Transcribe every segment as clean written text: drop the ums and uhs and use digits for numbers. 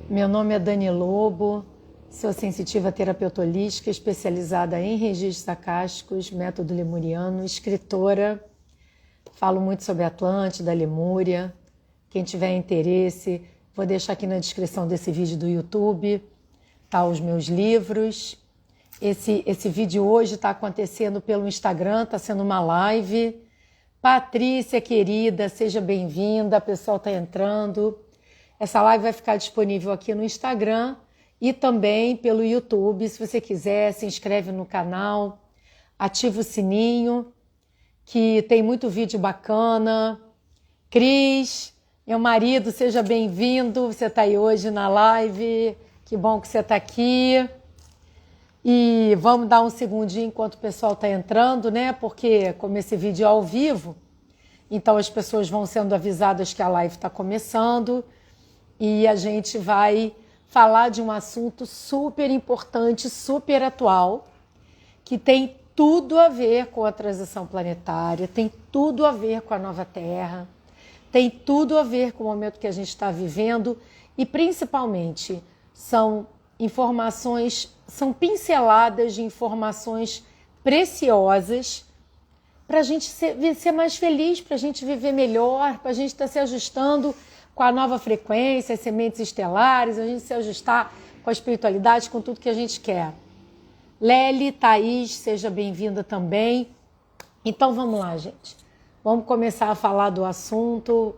Meu nome é Dani Lobo, sou sensitiva terapeuta holística especializada em registros acásticos, método lemuriano, escritora, falo muito sobre Atlântida, Lemúria. Quem tiver interesse, vou deixar aqui na descrição desse vídeo do YouTube, tá, os meus livros. Esse vídeo hoje está acontecendo pelo Instagram, está sendo uma live. Patrícia, querida, seja bem-vinda, o pessoal está entrando. Essa live vai ficar disponível aqui no Instagram e também pelo YouTube. Se você quiser, se inscreve no canal, ativa o sininho, que tem muito vídeo bacana. Cris, meu marido, seja bem-vindo. Você está aí hoje na live. Que bom que você está aqui. E vamos dar um segundinho enquanto o pessoal está entrando, né? Porque como esse vídeo é ao vivo, então as pessoas vão sendo avisadas que a live está começando. E a gente vai falar de um assunto super importante, super atual, que tem tudo a ver com a transição planetária, tem tudo a ver com a nova Terra, tem tudo a ver com o momento que a gente está vivendo e, principalmente, são informações, são pinceladas de informações preciosas para a gente ser mais feliz, para a gente viver melhor, para a gente estar se ajustando com a nova frequência, as sementes estelares, a gente se ajustar com a espiritualidade, com tudo que a gente quer. Lely, Thaís, seja bem-vinda também. Então vamos lá, gente. Vamos começar a falar do assunto.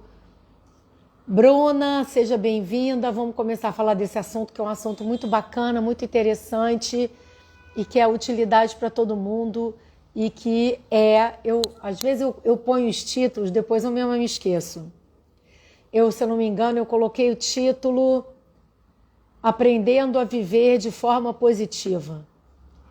Bruna, seja bem-vinda. Vamos começar a falar desse assunto, que é um assunto muito bacana, muito interessante e que é utilidade para todo mundo e que às vezes eu ponho os títulos, depois eu mesma me esqueço. Se eu não me engano, eu coloquei o título Aprendendo a Viver de Forma Positiva.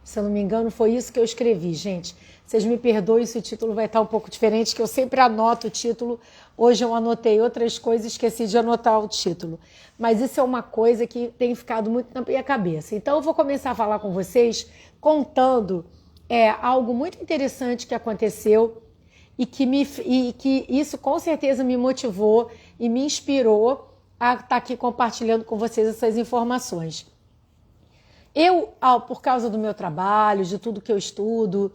Se eu não me engano, foi isso que eu escrevi, gente. Vocês me perdoem se o título vai estar um pouco diferente, que eu sempre anoto o título. Hoje eu anotei outras coisas, esqueci de anotar o título. Mas isso é uma coisa que tem ficado muito na minha cabeça. Então eu vou começar a falar com vocês contando algo muito interessante que aconteceu e que isso com certeza me motivou e me inspirou a estar aqui compartilhando com vocês essas informações. Por causa do meu trabalho, de tudo que eu estudo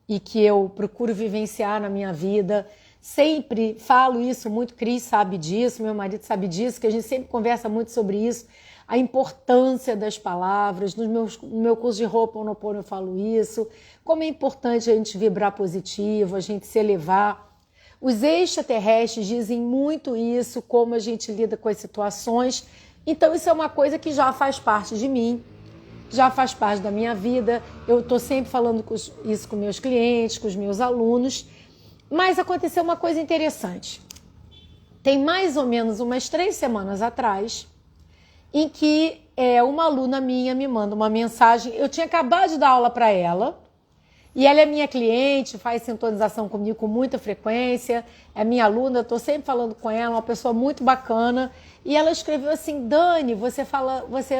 e que eu procuro vivenciar na minha vida, sempre falo isso muito, Cris sabe disso, meu marido sabe disso, que a gente sempre conversa muito sobre isso, a importância das palavras. No meu curso de Ho'oponopono eu falo isso, como é importante a gente vibrar positivo, a gente se elevar. Os extraterrestres dizem muito isso, como a gente lida com as situações. Então isso é uma coisa que já faz parte de mim, já faz parte da minha vida. Eu estou sempre falando isso com meus clientes, com os meus alunos. Mas aconteceu uma coisa interessante. Tem mais ou menos umas 3 semanas atrás, em que uma aluna minha me manda uma mensagem. Eu tinha acabado de dar aula para ela, e ela é minha cliente, faz sintonização comigo com muita frequência, é minha aluna, eu estou sempre falando com ela, uma pessoa muito bacana. E ela escreveu assim: Dani, você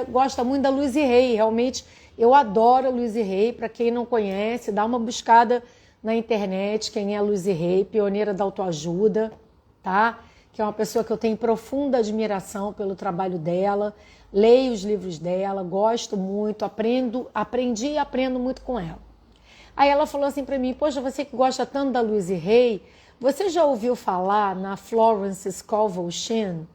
gosta muito da Louise Hay. Realmente, eu adoro a Louise Hay. Para quem não conhece, dá uma buscada na internet, quem é a Louise Hay, pioneira da autoajuda, tá? Que é uma pessoa que eu tenho profunda admiração pelo trabalho dela, leio os livros dela, gosto muito, aprendi e aprendo muito com ela. Aí ela falou assim para mim: poxa, você que gosta tanto da Louise Hay, você já ouviu falar na Florence Scovel Shinn?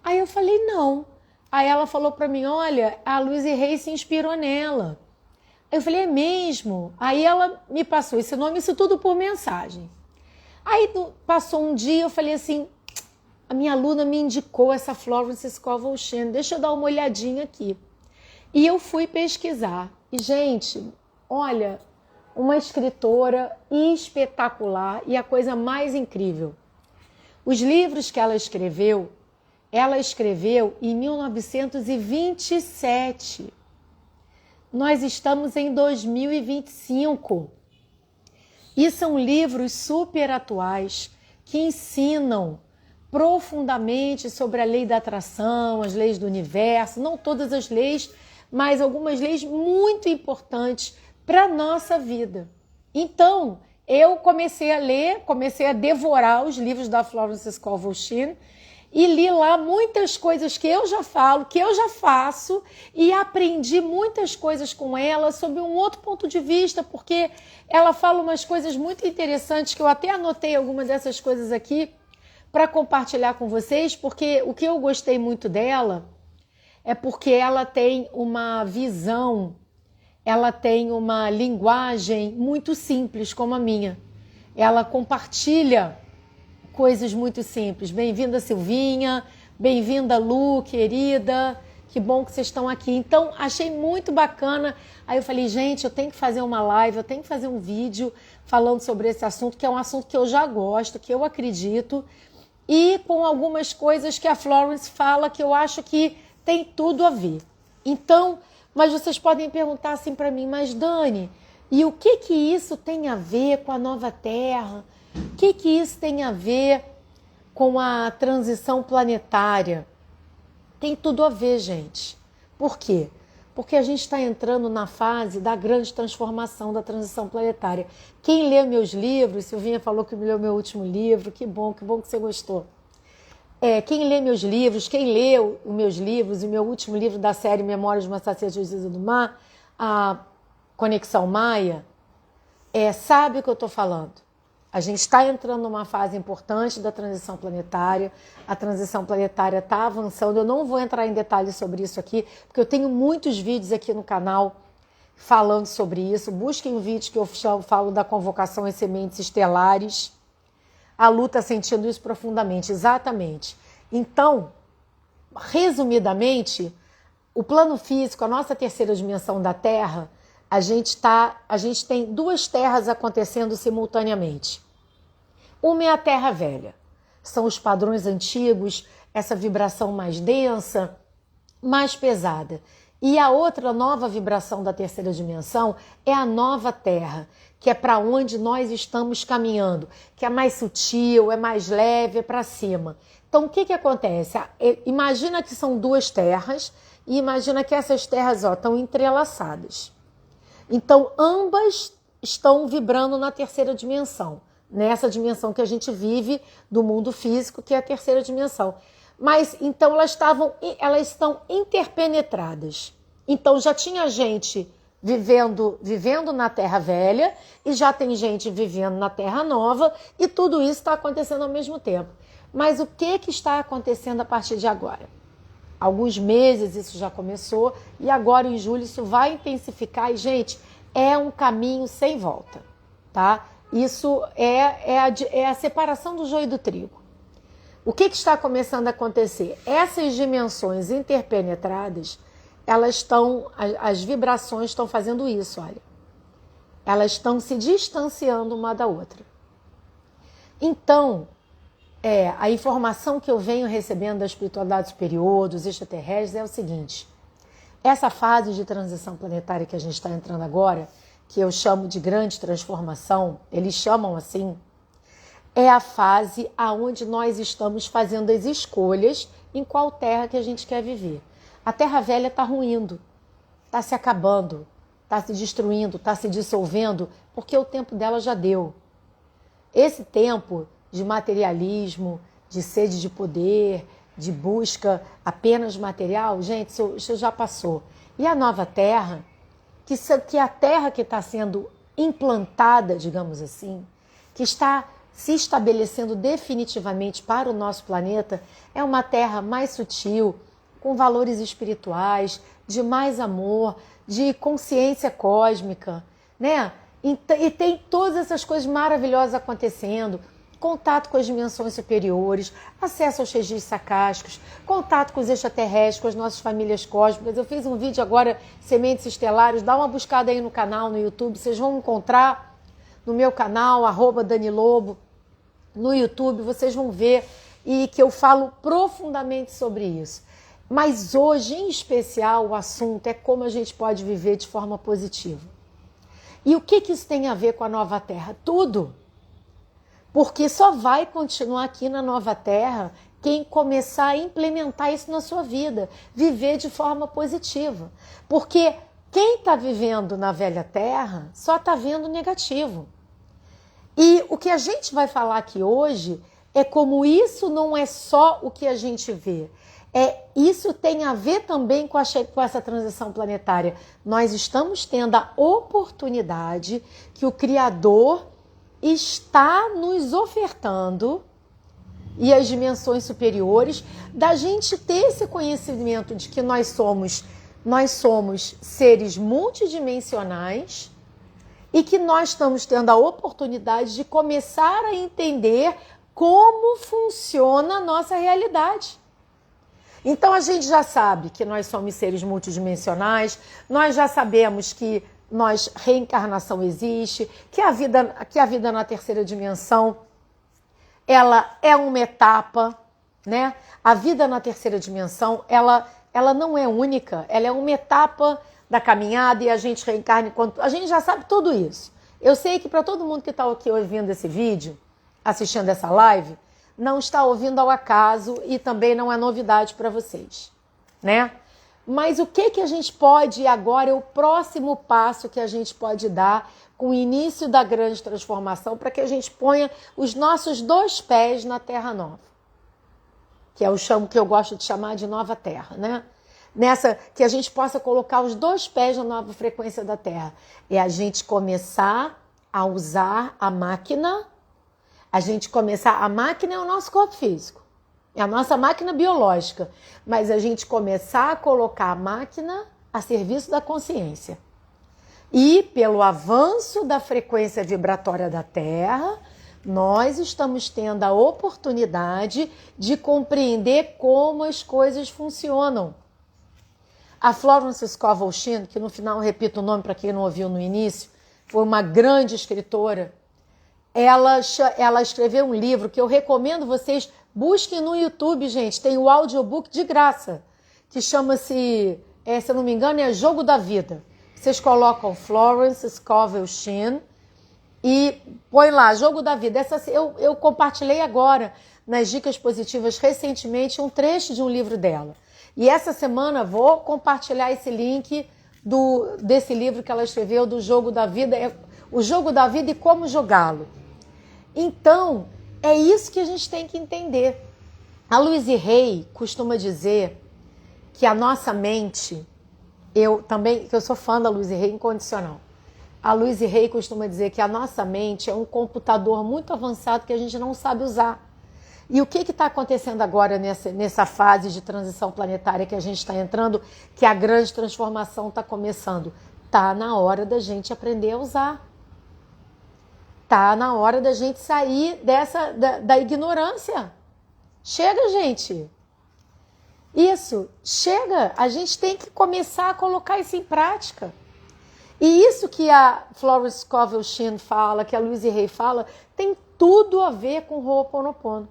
Aí eu falei: não. Aí ela falou para mim: olha, a Louise Hay se inspirou nela. Aí eu falei: é mesmo? Aí ela me passou esse nome, isso tudo por mensagem. Aí passou um dia, eu falei assim: a minha aluna me indicou essa Florence Scovel Shinn, deixa eu dar uma olhadinha aqui. E eu fui pesquisar. E, gente, olha, uma escritora espetacular e a coisa mais incrível. Os livros que ela escreveu em 1927. Nós estamos em 2025. E são livros super atuais que ensinam profundamente sobre a lei da atração, as leis do universo, não todas as leis, mas algumas leis muito importantes para a nossa vida. Então, eu comecei a ler, comecei a devorar os livros da Florence Scovel Shinn e li lá muitas coisas que eu já falo, que eu já faço, e aprendi muitas coisas com ela sob um outro ponto de vista, porque ela fala umas coisas muito interessantes, que eu até anotei algumas dessas coisas aqui para compartilhar com vocês, porque o que eu gostei muito dela é porque ela tem uma visão, ela tem uma linguagem muito simples como a minha. Ela compartilha coisas muito simples. Bem-vinda, Silvinha. Bem-vinda, Lu, querida. Que bom que vocês estão aqui. Então, achei muito bacana. Aí eu falei, gente, eu tenho que fazer uma live, eu tenho que fazer um vídeo falando sobre esse assunto, que é um assunto que eu já gosto, que eu acredito, e com algumas coisas que a Florence fala que eu acho que tem tudo a ver. Então, mas vocês podem perguntar assim para mim, mas Dani, e o que isso tem a ver com a nova Terra? O que isso tem a ver com a transição planetária? Tem tudo a ver, gente. Por quê? Porque a gente está entrando na fase da grande transformação da transição planetária. Quem lê meus livros, Silvinha falou que me leu meu último livro, que bom que você gostou. Quem lê meus livros, quem leu os meus livros, e meu último livro da série Memórias de uma Sacerdotisa do Mar, a Conexão Maia, sabe o que eu estou falando. A gente está entrando numa fase importante da transição planetária. A transição planetária está avançando. Eu não vou entrar em detalhes sobre isso aqui, porque eu tenho muitos vídeos aqui no canal falando sobre isso. Busquem o vídeo que eu falo da convocação às sementes estelares. A Lu está sentindo isso profundamente, exatamente. Então, resumidamente, o plano físico, a nossa terceira dimensão da Terra, a gente tem duas terras acontecendo simultaneamente. Uma é a Terra Velha. São os padrões antigos, essa vibração mais densa, mais pesada. E a outra nova vibração da terceira dimensão é a nova Terra, que é para onde nós estamos caminhando, que é mais sutil, é mais leve, é para cima. Então, o que acontece? Imagina que são duas terras e imagina que essas terras estão entrelaçadas. Então, ambas estão vibrando na terceira dimensão, nessa dimensão que a gente vive do mundo físico, que é a terceira dimensão. Mas, então, elas estão interpenetradas. Então, já tinha gente vivendo na Terra Velha e já tem gente vivendo na Terra Nova e tudo isso está acontecendo ao mesmo tempo. Mas o que está acontecendo a partir de agora? Alguns meses isso já começou e agora em julho isso vai intensificar e, gente, é um caminho sem volta, tá? Isso é a separação do joio do trigo. O que está começando a acontecer? Essas dimensões interpenetradas, as vibrações estão fazendo isso, olha. Elas estão se distanciando uma da outra. Então, a informação que eu venho recebendo da espiritualidade superior, dos extraterrestres, é o seguinte. Essa fase de transição planetária que a gente está entrando agora, que eu chamo de grande transformação, eles chamam assim, é a fase aonde nós estamos fazendo as escolhas em qual terra que a gente quer viver. A Terra Velha está ruindo, está se acabando, está se destruindo, está se dissolvendo, porque o tempo dela já deu. Esse tempo de materialismo, de sede de poder, de busca apenas material, gente, isso já passou. E a nova Terra, que é a Terra que está sendo implantada, digamos assim, que está se estabelecendo definitivamente para o nosso planeta, é uma Terra mais sutil, com valores espirituais, de mais amor, de consciência cósmica, né? E tem todas essas coisas maravilhosas acontecendo. Contato com as dimensões superiores, acesso aos registros sacásticos, contato com os extraterrestres, com as nossas famílias cósmicas. Eu fiz um vídeo agora, Sementes Estelares, dá uma buscada aí no canal, no YouTube, vocês vão encontrar no meu canal, @DaniLobo, no YouTube, vocês vão ver, e que eu falo profundamente sobre isso. Mas hoje, em especial, o assunto é como a gente pode viver de forma positiva. E o que isso tem a ver com a nova Terra? Tudo! Porque só vai continuar aqui na nova Terra quem começar a implementar isso na sua vida, viver de forma positiva. Porque quem está vivendo na velha Terra só está vendo negativo. E o que a gente vai falar aqui hoje é como isso não é só o que a gente vê. Isso tem a ver também com essa transição planetária. Nós estamos tendo a oportunidade que o Criador está nos ofertando, e as dimensões superiores, da gente ter esse conhecimento de que nós somos seres multidimensionais e que nós estamos tendo a oportunidade de começar a entender como funciona a nossa realidade. Então a gente já sabe que nós somos seres multidimensionais, nós já sabemos que reencarnação existe, que a vida na terceira dimensão ela é uma etapa, né? A vida na terceira dimensão, ela não é única, ela é uma etapa da caminhada e a gente reencarna enquanto... A gente já sabe tudo isso. Eu sei que para todo mundo que está aqui ouvindo esse vídeo, assistindo essa live, não está ouvindo ao acaso e também não é novidade para vocês, né? Mas o que a gente pode agora, é o próximo passo que a gente pode dar com o início da grande transformação para que a gente ponha os nossos 2 pés na Terra Nova, que que eu gosto de chamar de Nova Terra, né? Nessa que a gente possa colocar os 2 pés na nova frequência da Terra. É a gente começar a usar a máquina, a máquina é o nosso corpo físico, é a nossa máquina biológica, mas a gente começar a colocar a máquina a serviço da consciência. E pelo avanço da frequência vibratória da Terra, nós estamos tendo a oportunidade de compreender como as coisas funcionam. A Florence Scovel Shinn, que no final eu repito o nome para quem não ouviu no início, foi uma grande escritora. Ela escreveu um livro que eu recomendo vocês busquem no YouTube, gente. Tem o audiobook de graça, que chama-se, se eu não me engano, é Jogo da Vida. Vocês colocam Florence Scovel Shinn e põe lá, Jogo da Vida. Eu compartilhei agora, nas Dicas Positivas, recentemente, um trecho de um livro dela. E essa semana vou compartilhar esse link desse livro que ela escreveu, do Jogo da Vida, o Jogo da Vida e como jogá-lo. Então, é isso que a gente tem que entender. A Louise Hay costuma dizer que a nossa mente... Eu sou fã da Louise Hay incondicional. A Louise Hay costuma dizer que a nossa mente é um computador muito avançado que a gente não sabe usar. E o que está acontecendo agora nessa fase de transição planetária que a gente está entrando, que a grande transformação está começando? Está na hora da gente aprender a usar. Está na hora da gente sair da ignorância. Chega, gente! Isso, chega, a gente tem que começar a colocar isso em prática. E isso que a Florence Scovel Shinn fala, que a Louise Hay fala, tem tudo a ver com Ho'oponopono.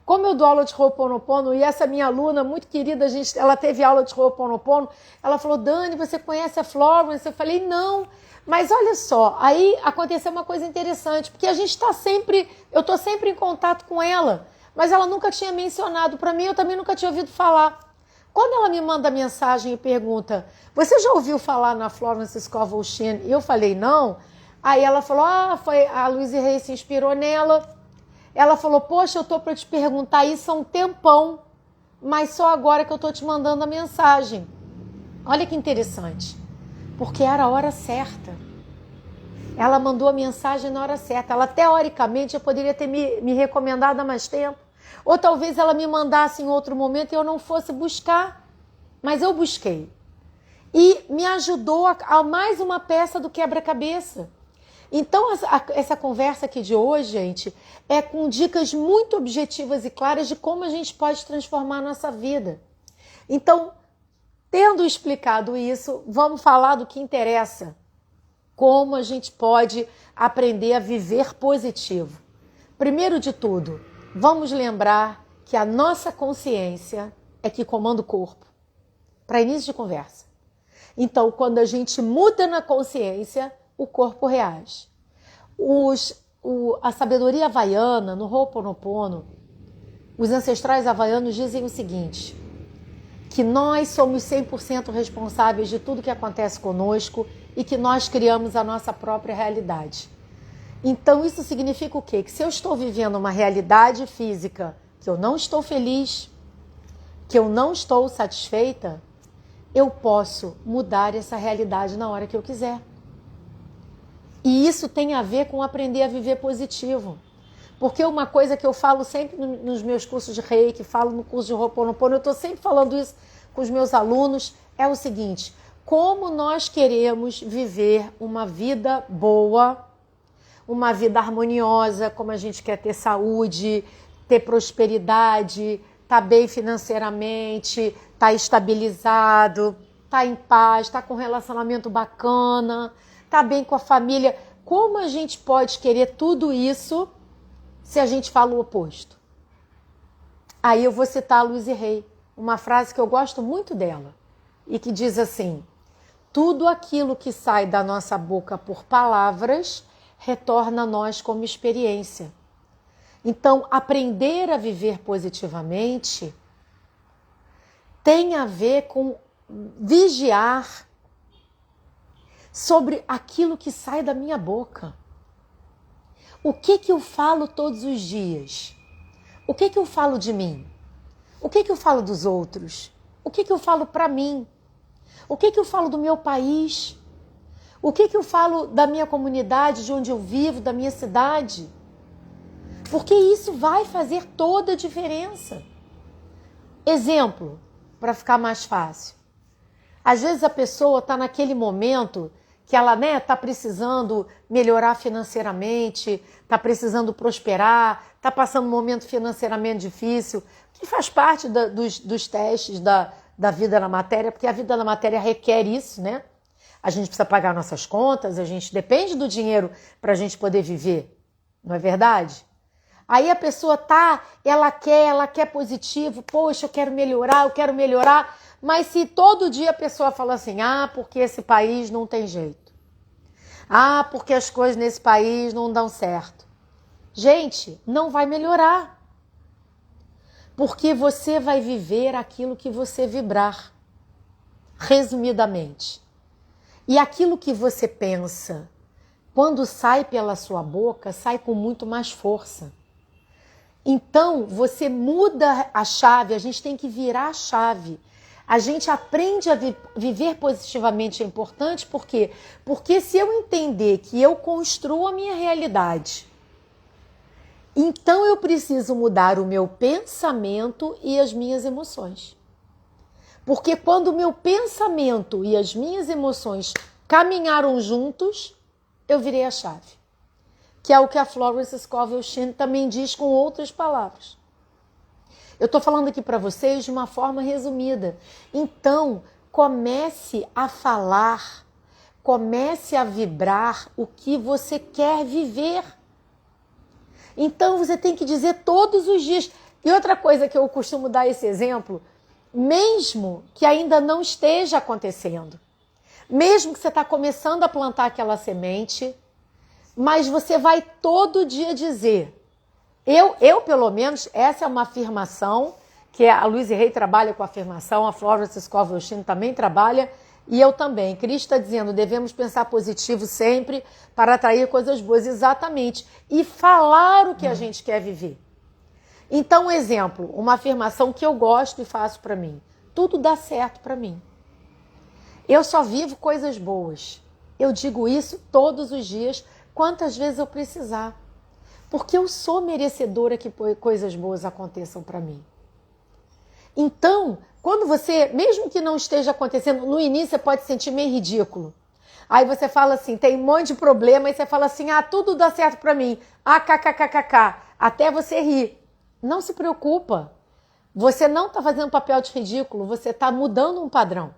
Como eu dou aula de Ho'oponopono, e essa minha aluna muito querida, ela teve aula de Ho'oponopono, ela falou, Dani, você conhece a Florence? Eu falei, não, mas olha só, aí aconteceu uma coisa interessante, porque eu estou sempre em contato com ela, mas ela nunca tinha mencionado para mim, eu também nunca tinha ouvido falar. Quando ela me manda mensagem e pergunta, você já ouviu falar na Florence Scovel Shinn? E eu falei, não. Aí ela falou, a Louise Hay se inspirou nela. Ela falou, poxa, eu estou para te perguntar isso há um tempão, mas só agora que eu estou te mandando a mensagem. Olha que interessante, porque era a hora certa. Ela mandou a mensagem na hora certa. Ela, teoricamente, já poderia ter me recomendado há mais tempo. Ou talvez ela me mandasse em outro momento e eu não fosse buscar. Mas eu busquei. E me ajudou a mais uma peça do quebra-cabeça. Então, essa conversa aqui de hoje, gente, é com dicas muito objetivas e claras de como a gente pode transformar a nossa vida. Então, tendo explicado isso, vamos falar do que interessa. Como a gente pode aprender a viver positivo. Primeiro de tudo, vamos lembrar que a nossa consciência é que comanda o corpo. Para início de conversa. Então, quando a gente muda na consciência, o corpo reage. A sabedoria havaiana, no Ho'oponopono, os ancestrais havaianos dizem o seguinte, que nós somos 100% responsáveis de tudo que acontece conosco e que nós criamos a nossa própria realidade. Então isso significa o quê? Que se eu estou vivendo uma realidade física que eu não estou feliz, que eu não estou satisfeita, eu posso mudar essa realidade na hora que eu quiser. E isso tem a ver com aprender a viver positivo. Porque uma coisa que eu falo sempre nos meus cursos de Reiki, falo no curso de Ho'oponopono, eu estou sempre falando isso com os meus alunos, é o seguinte: como nós queremos viver uma vida boa, uma vida harmoniosa, como a gente quer ter saúde, ter prosperidade, estar bem financeiramente, estar estabilizado, estar em paz, estar com um relacionamento bacana, estar bem com a família. Como a gente pode querer tudo isso se a gente fala o oposto? Aí eu vou citar a Louise Hay, uma frase que eu gosto muito dela, e que diz assim: tudo aquilo que sai da nossa boca por palavras retorna a nós como experiência. Então, aprender a viver positivamente tem a ver com vigiar sobre aquilo que sai da minha boca. O que eu falo todos os dias? O que eu falo de mim? O que eu falo dos outros? O que eu falo para mim? O que eu falo do meu país? O que eu falo da minha comunidade, de onde eu vivo, da minha cidade? Porque isso vai fazer toda a diferença. Exemplo, para ficar mais fácil. Às vezes a pessoa está naquele momento que ela está precisando melhorar financeiramente, está precisando prosperar, está passando um momento financeiramente difícil, que faz parte dos testes da vida na matéria, porque a vida na matéria requer isso, né? A gente precisa pagar nossas contas, a gente depende do dinheiro para a gente poder viver, não é verdade? Aí a pessoa ela quer positivo, poxa, eu quero melhorar, mas se todo dia a pessoa fala assim, porque esse país não tem jeito, porque as coisas nesse país não dão certo. Gente, não vai melhorar, porque você vai viver aquilo que você vibrar, resumidamente. E aquilo que você pensa, quando sai pela sua boca, sai com muito mais força. Então, você muda a chave, a gente tem que virar a chave. A gente aprende a viver positivamente, é importante, por quê? Porque se eu entender que eu construo a minha realidade, então eu preciso mudar o meu pensamento e as minhas emoções. Porque quando o meu pensamento e as minhas emoções caminharam juntos, eu virei a chave. Que é o que a Florence Scovel Shinn também diz com outras palavras. Eu estou falando aqui para vocês de uma forma resumida. Então, comece a falar, comece a vibrar o que você quer viver. Então, você tem que dizer todos os dias. E outra coisa que eu costumo dar esse exemplo, mesmo que ainda não esteja acontecendo, mesmo que você está começando a plantar aquela semente, mas você vai todo dia dizer, eu pelo menos, essa é uma afirmação, que a Louise Hay trabalha com afirmação, a Florence Scovel Shinn também trabalha, e eu também. Cristo está dizendo, devemos pensar positivo sempre para atrair coisas boas, exatamente, e falar o que a gente quer viver. Então, um exemplo, uma afirmação que eu gosto e faço para mim, tudo dá certo para mim. Eu só vivo coisas boas. Eu digo isso todos os dias, quantas vezes eu precisar. Porque eu sou merecedora que coisas boas aconteçam para mim. Então, quando você, mesmo que não esteja acontecendo, no início você pode se sentir meio ridículo. Aí você fala assim, tem um monte de problema, e você fala assim, tudo dá certo para mim. Kkkk. Até você rir. Não se preocupa. Você não está fazendo papel de ridículo, você está mudando um padrão.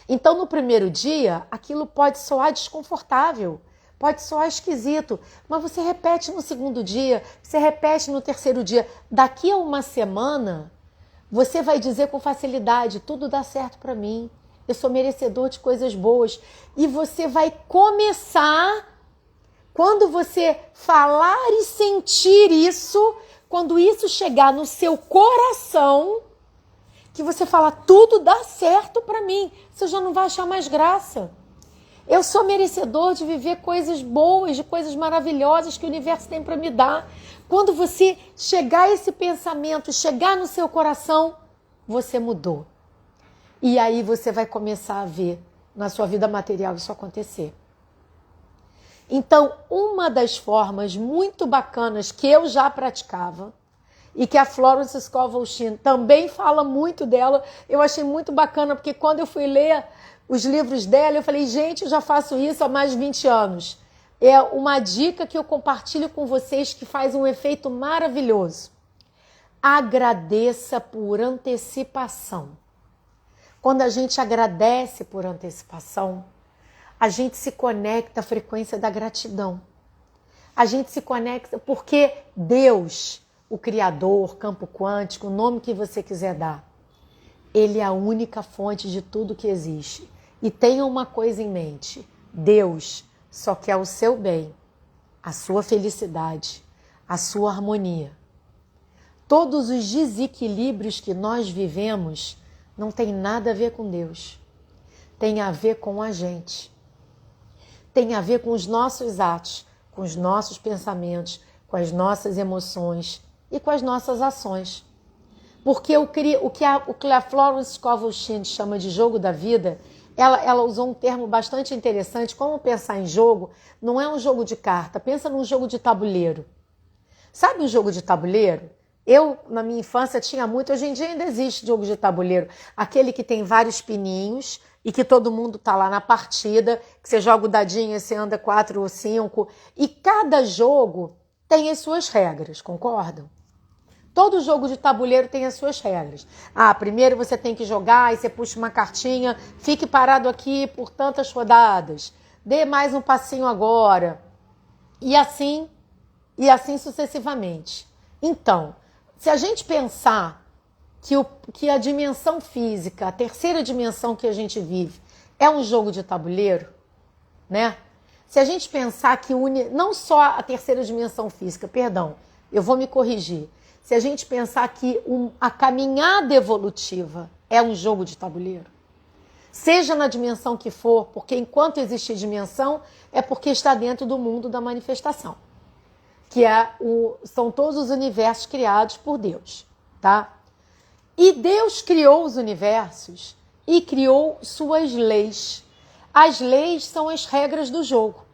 Então, no primeiro dia, aquilo pode soar desconfortável, pode soar esquisito, mas você repete no segundo dia, você repete no terceiro dia. Daqui a uma semana, você vai dizer com facilidade, tudo dá certo para mim, eu sou merecedor de coisas boas. E você vai começar, quando você falar e sentir isso, quando isso chegar no seu coração, que você fala, tudo dá certo para mim, você já não vai achar mais graça. Eu sou merecedor de viver coisas boas, de coisas maravilhosas que o universo tem para me dar. Quando você chegar a esse pensamento, chegar no seu coração, você mudou. E aí você vai começar a ver na sua vida material isso acontecer. Então, uma das formas muito bacanas que eu já praticava, e que a Florence Scovel Shinn também fala muito dela, eu achei muito bacana, porque quando eu fui ler os livros dela, eu falei, gente, eu já faço isso há mais de 20 anos. É uma dica que eu compartilho com vocês que faz um efeito maravilhoso. Agradeça por antecipação. Quando a gente agradece por antecipação, a gente se conecta à frequência da gratidão. A gente se conecta porque Deus, o Criador, campo quântico, o nome que você quiser dar, Ele é a única fonte de tudo que existe. E tenha uma coisa em mente, Deus só quer o seu bem, a sua felicidade, a sua harmonia. Todos os desequilíbrios que nós vivemos não tem nada a ver com Deus. Tem a ver com a gente. Tem a ver com os nossos atos, com os nossos pensamentos, com as nossas emoções e com as nossas ações. Porque o que a Florence Scovel Shinn chama de jogo da vida, ela usou um termo bastante interessante. Como pensar em jogo? Não é um jogo de carta, pensa num jogo de tabuleiro. Sabe o jogo de tabuleiro? Eu, na minha infância, tinha muito, hoje em dia ainda existe jogo de tabuleiro. Aquele que tem vários pininhos e que todo mundo tá lá na partida, que você joga o dadinho e você anda 4 ou 5. E cada jogo tem as suas regras, concordam? Todo jogo de tabuleiro tem as suas regras. Primeiro você tem que jogar, aí você puxa uma cartinha, fique parado aqui por tantas rodadas, dê mais um passinho agora. E assim sucessivamente. Então, se a gente pensar que a dimensão física, a terceira dimensão que a gente vive, é um jogo de tabuleiro, né? Se a gente pensar que não só a terceira dimensão física, perdão, eu vou me corrigir. Se a gente pensar que a caminhada evolutiva é um jogo de tabuleiro, seja na dimensão que for, porque enquanto existe dimensão, é porque está dentro do mundo da manifestação, que são todos os universos criados por Deus, tá? E Deus criou os universos e criou suas leis. As leis são as regras do jogo.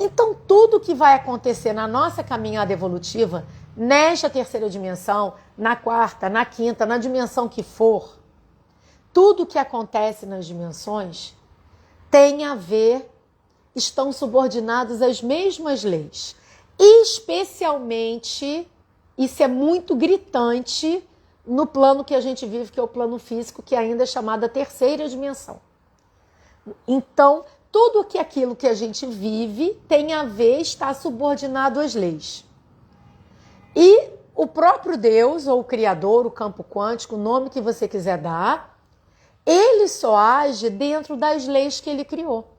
Então, tudo que vai acontecer na nossa caminhada evolutiva, nesta terceira dimensão, na quarta, na quinta, na dimensão que for, tudo que acontece nas dimensões tem a ver, estão subordinados às mesmas leis. Especialmente, isso é muito gritante no plano que a gente vive, que é o plano físico, que ainda é chamada terceira dimensão. Então, tudo aquilo que a gente vive tem a ver, está subordinado às leis. E o próprio Deus, ou o Criador, o campo quântico, o nome que você quiser dar, ele só age dentro das leis que ele criou.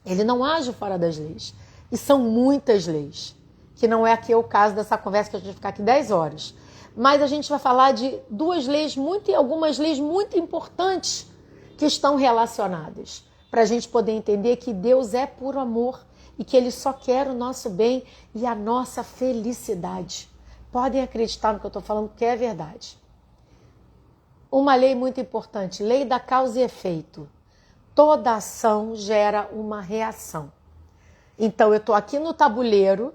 Ele não age fora das leis. E são muitas leis, que não é aqui o caso dessa conversa que a gente vai ficar aqui 10 horas. Mas a gente vai falar de algumas leis muito importantes que estão relacionadas, para a gente poder entender que Deus é puro amor e que Ele só quer o nosso bem e a nossa felicidade. Podem acreditar no que eu estou falando, que é verdade. Uma lei muito importante, lei da causa e efeito. Toda ação gera uma reação. Então, eu estou aqui no tabuleiro,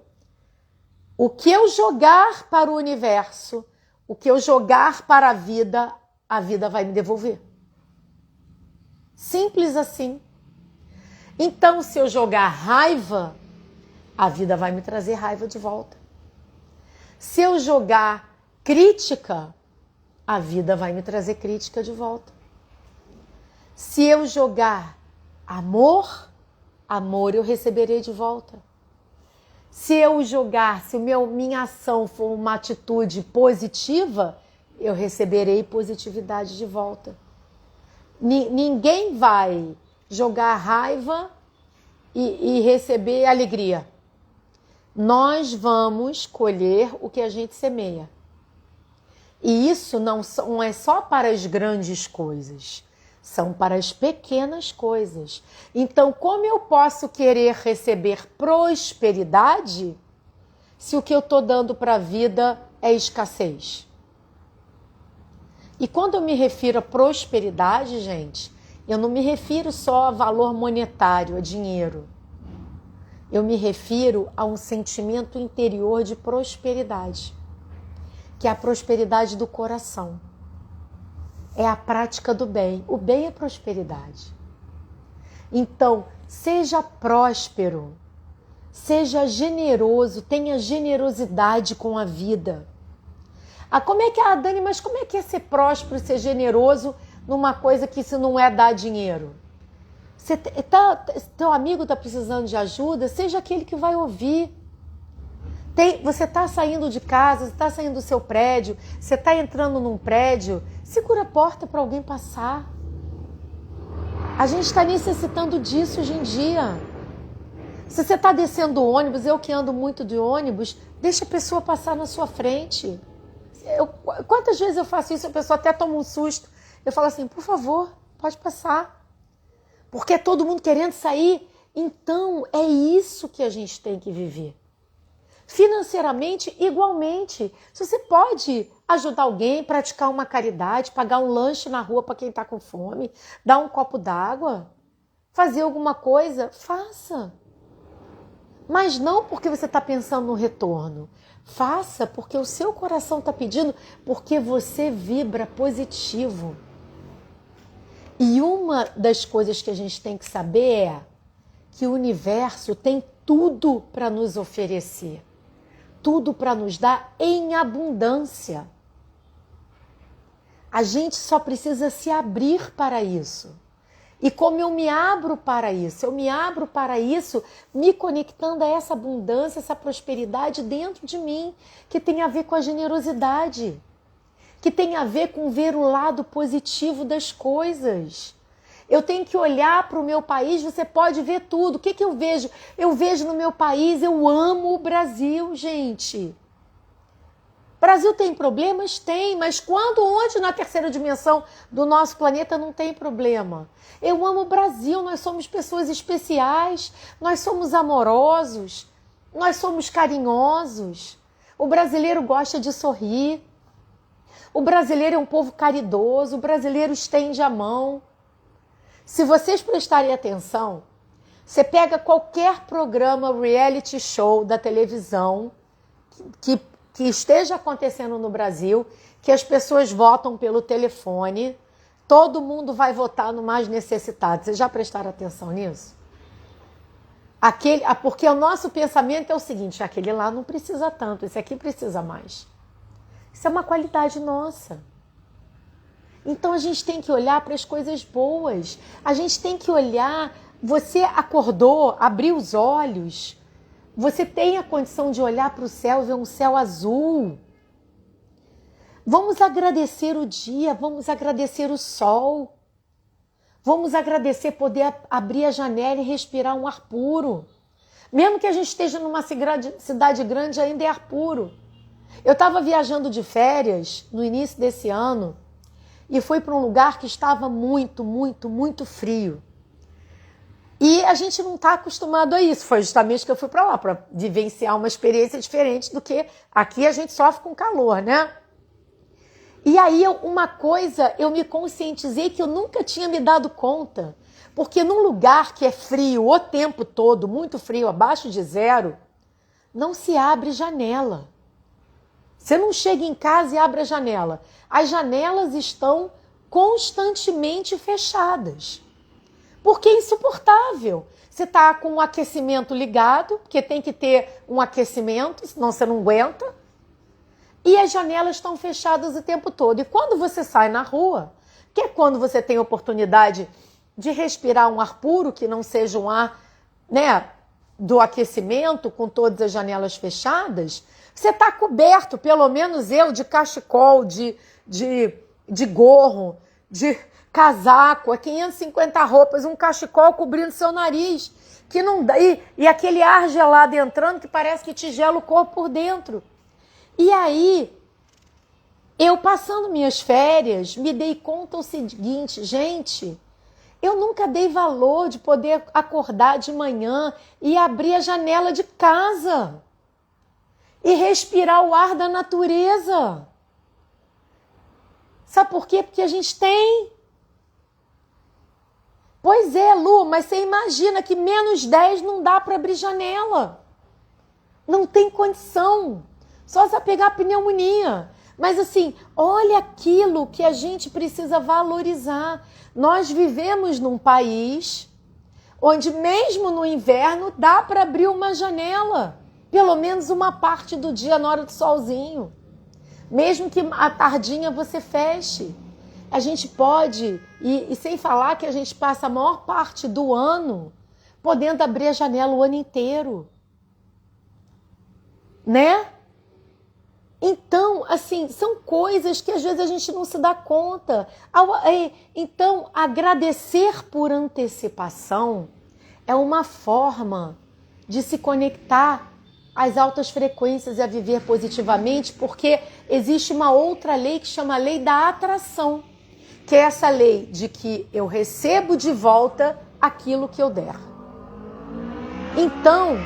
o que eu jogar para o universo, o que eu jogar para a vida vai me devolver. Simples assim. Então, se eu jogar raiva, a vida vai me trazer raiva de volta. Se eu jogar crítica, a vida vai me trazer crítica de volta. Se eu jogar amor eu receberei de volta. Se minha ação for uma atitude positiva, eu receberei positividade de volta. Ninguém vai jogar raiva e receber alegria. Nós vamos colher o que a gente semeia. E isso não é só para as grandes coisas. são para as pequenas coisas. Então, como eu posso querer receber prosperidade se o que eu estou dando para a vida é escassez? E quando eu me refiro a prosperidade, gente, eu não me refiro só a valor monetário, a dinheiro. Eu me refiro a um sentimento interior de prosperidade, que é a prosperidade do coração. É a prática do bem. O bem é prosperidade. Então, seja próspero, seja generoso, tenha generosidade com a vida. Como é que Dani, mas como é que é ser próspero, ser generoso numa coisa que isso não é dar dinheiro? Teu amigo está precisando de ajuda, seja aquele que vai ouvir. Você está saindo de casa, você está saindo do seu prédio, você está entrando num prédio, segura a porta para alguém passar. A gente está necessitando disso hoje em dia. Se você está descendo do ônibus, eu que ando muito de ônibus, deixa a pessoa passar na sua frente. Quantas vezes eu faço isso, a pessoa até toma um susto. Eu falo assim, por favor, pode passar. Porque é todo mundo querendo sair. Então, é isso que a gente tem que viver. Financeiramente, igualmente. Se você pode ajudar alguém, praticar uma caridade, pagar um lanche na rua para quem está com fome, dar um copo d'água, fazer alguma coisa, faça. Mas não porque você está pensando no retorno. Faça porque o seu coração está pedindo, porque você vibra positivo. E uma das coisas que a gente tem que saber é que o universo tem tudo para nos oferecer. Tudo para nos dar em abundância. A gente só precisa se abrir para isso. E como eu me abro para isso? Eu me abro para isso me conectando a essa abundância, essa prosperidade dentro de mim, que tem a ver com a generosidade, que tem a ver com ver o lado positivo das coisas. Eu tenho que olhar para o meu país, você pode ver tudo. O que eu vejo? Eu vejo no meu país, eu amo o Brasil, gente. Brasil tem problemas? Tem, mas onde na terceira dimensão do nosso planeta não tem problema? Eu amo o Brasil, nós somos pessoas especiais, nós somos amorosos, nós somos carinhosos. O brasileiro gosta de sorrir, o brasileiro é um povo caridoso, o brasileiro estende a mão. Se vocês prestarem atenção, você pega qualquer programa reality show da televisão que esteja acontecendo no Brasil, que as pessoas votam pelo telefone, todo mundo vai votar no mais necessitado. Vocês já prestaram atenção nisso? Porque o nosso pensamento é o seguinte, aquele lá não precisa tanto, esse aqui precisa mais. Isso é uma qualidade nossa. Então a gente tem que olhar para as coisas boas, a gente tem que olhar, você acordou, abriu os olhos, você tem a condição de olhar para o céu e ver um céu azul. Vamos agradecer o dia, vamos agradecer o sol. Vamos agradecer poder abrir a janela e respirar um ar puro. Mesmo que a gente esteja numa cidade grande, ainda é ar puro. Eu estava viajando de férias no início desse ano e fui para um lugar que estava muito, muito, muito frio. E a gente não está acostumado a isso. Foi justamente que eu fui para lá, para vivenciar uma experiência diferente do que aqui a gente sofre com calor, né? E aí, uma coisa, eu me conscientizei que eu nunca tinha me dado conta. Porque num lugar que é frio o tempo todo, muito frio, abaixo de zero, não se abre janela. Você não chega em casa e abre a janela. As janelas estão constantemente fechadas. Porque é insuportável. Você está com o aquecimento ligado, porque tem que ter um aquecimento, senão você não aguenta. E as janelas estão fechadas o tempo todo. E quando você sai na rua, que é quando você tem a oportunidade de respirar um ar puro, que não seja um ar, né, do aquecimento, com todas as janelas fechadas, você está coberto, pelo menos eu, de cachecol, de gorro, de casaco, 550 roupas, um cachecol cobrindo seu nariz, que não dá, e aquele ar gelado entrando que parece que te gela o corpo por dentro. E aí, Eu, passando minhas férias, me dei conta o seguinte, gente, eu nunca dei valor de poder acordar de manhã e abrir a janela de casa e respirar o ar da natureza. Sabe por quê? Porque a gente tem. Pois é, Lu, mas você imagina que -10 não dá para abrir janela. Não tem condição. Só se pegar pneumonia. Mas assim, olha aquilo que a gente precisa valorizar. Nós vivemos num país onde mesmo no inverno dá para abrir uma janela. Pelo menos uma parte do dia na hora do solzinho. Mesmo que à tardinha você feche. A gente pode, e sem falar que a gente passa a maior parte do ano podendo abrir a janela o ano inteiro. Né? Então, assim, são coisas que às vezes a gente não se dá conta. Então, agradecer por antecipação é uma forma de se conectar às altas frequências e a viver positivamente, porque existe uma outra lei que chama a lei da atração, que é essa lei de que eu recebo de volta aquilo que eu der. Então,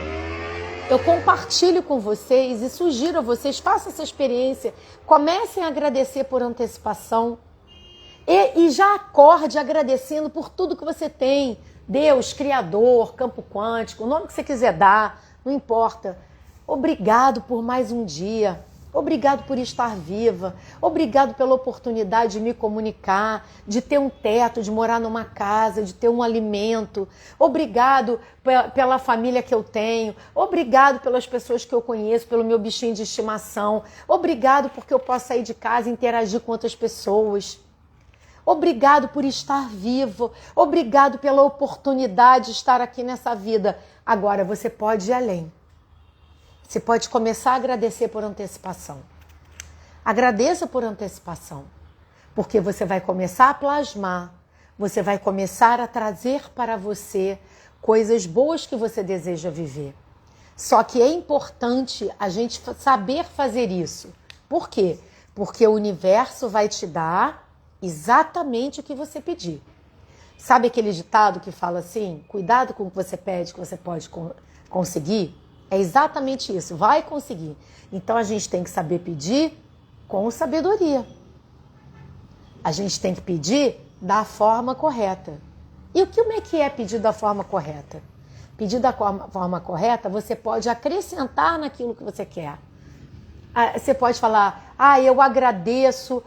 eu compartilho com vocês e sugiro a vocês, façam essa experiência, comecem a agradecer por antecipação e já acorde agradecendo por tudo que você tem. Deus, Criador, campo quântico, o nome que você quiser dar, não importa. Obrigado por mais um dia. Obrigado por estar viva, obrigado pela oportunidade de me comunicar, de ter um teto, de morar numa casa, de ter um alimento. Obrigado pela família que eu tenho, obrigado pelas pessoas que eu conheço, pelo meu bichinho de estimação. Obrigado porque eu posso sair de casa e interagir com outras pessoas. Obrigado por estar vivo, obrigado pela oportunidade de estar aqui nessa vida. Agora você pode ir além. Você pode começar a agradecer por antecipação. Agradeça por antecipação, porque você vai começar a plasmar, você vai começar a trazer para você coisas boas que você deseja viver. Só que é importante a gente saber fazer isso. Por quê? Porque o universo vai te dar exatamente o que você pedir. Sabe aquele ditado que fala assim, cuidado com o que você pede, que você pode conseguir? É exatamente isso, vai conseguir. Então a gente tem que saber pedir com sabedoria. A gente tem que pedir da forma correta. E o que é pedir da forma correta? Pedir da forma correta, você pode acrescentar naquilo que você quer. Você pode falar, eu agradeço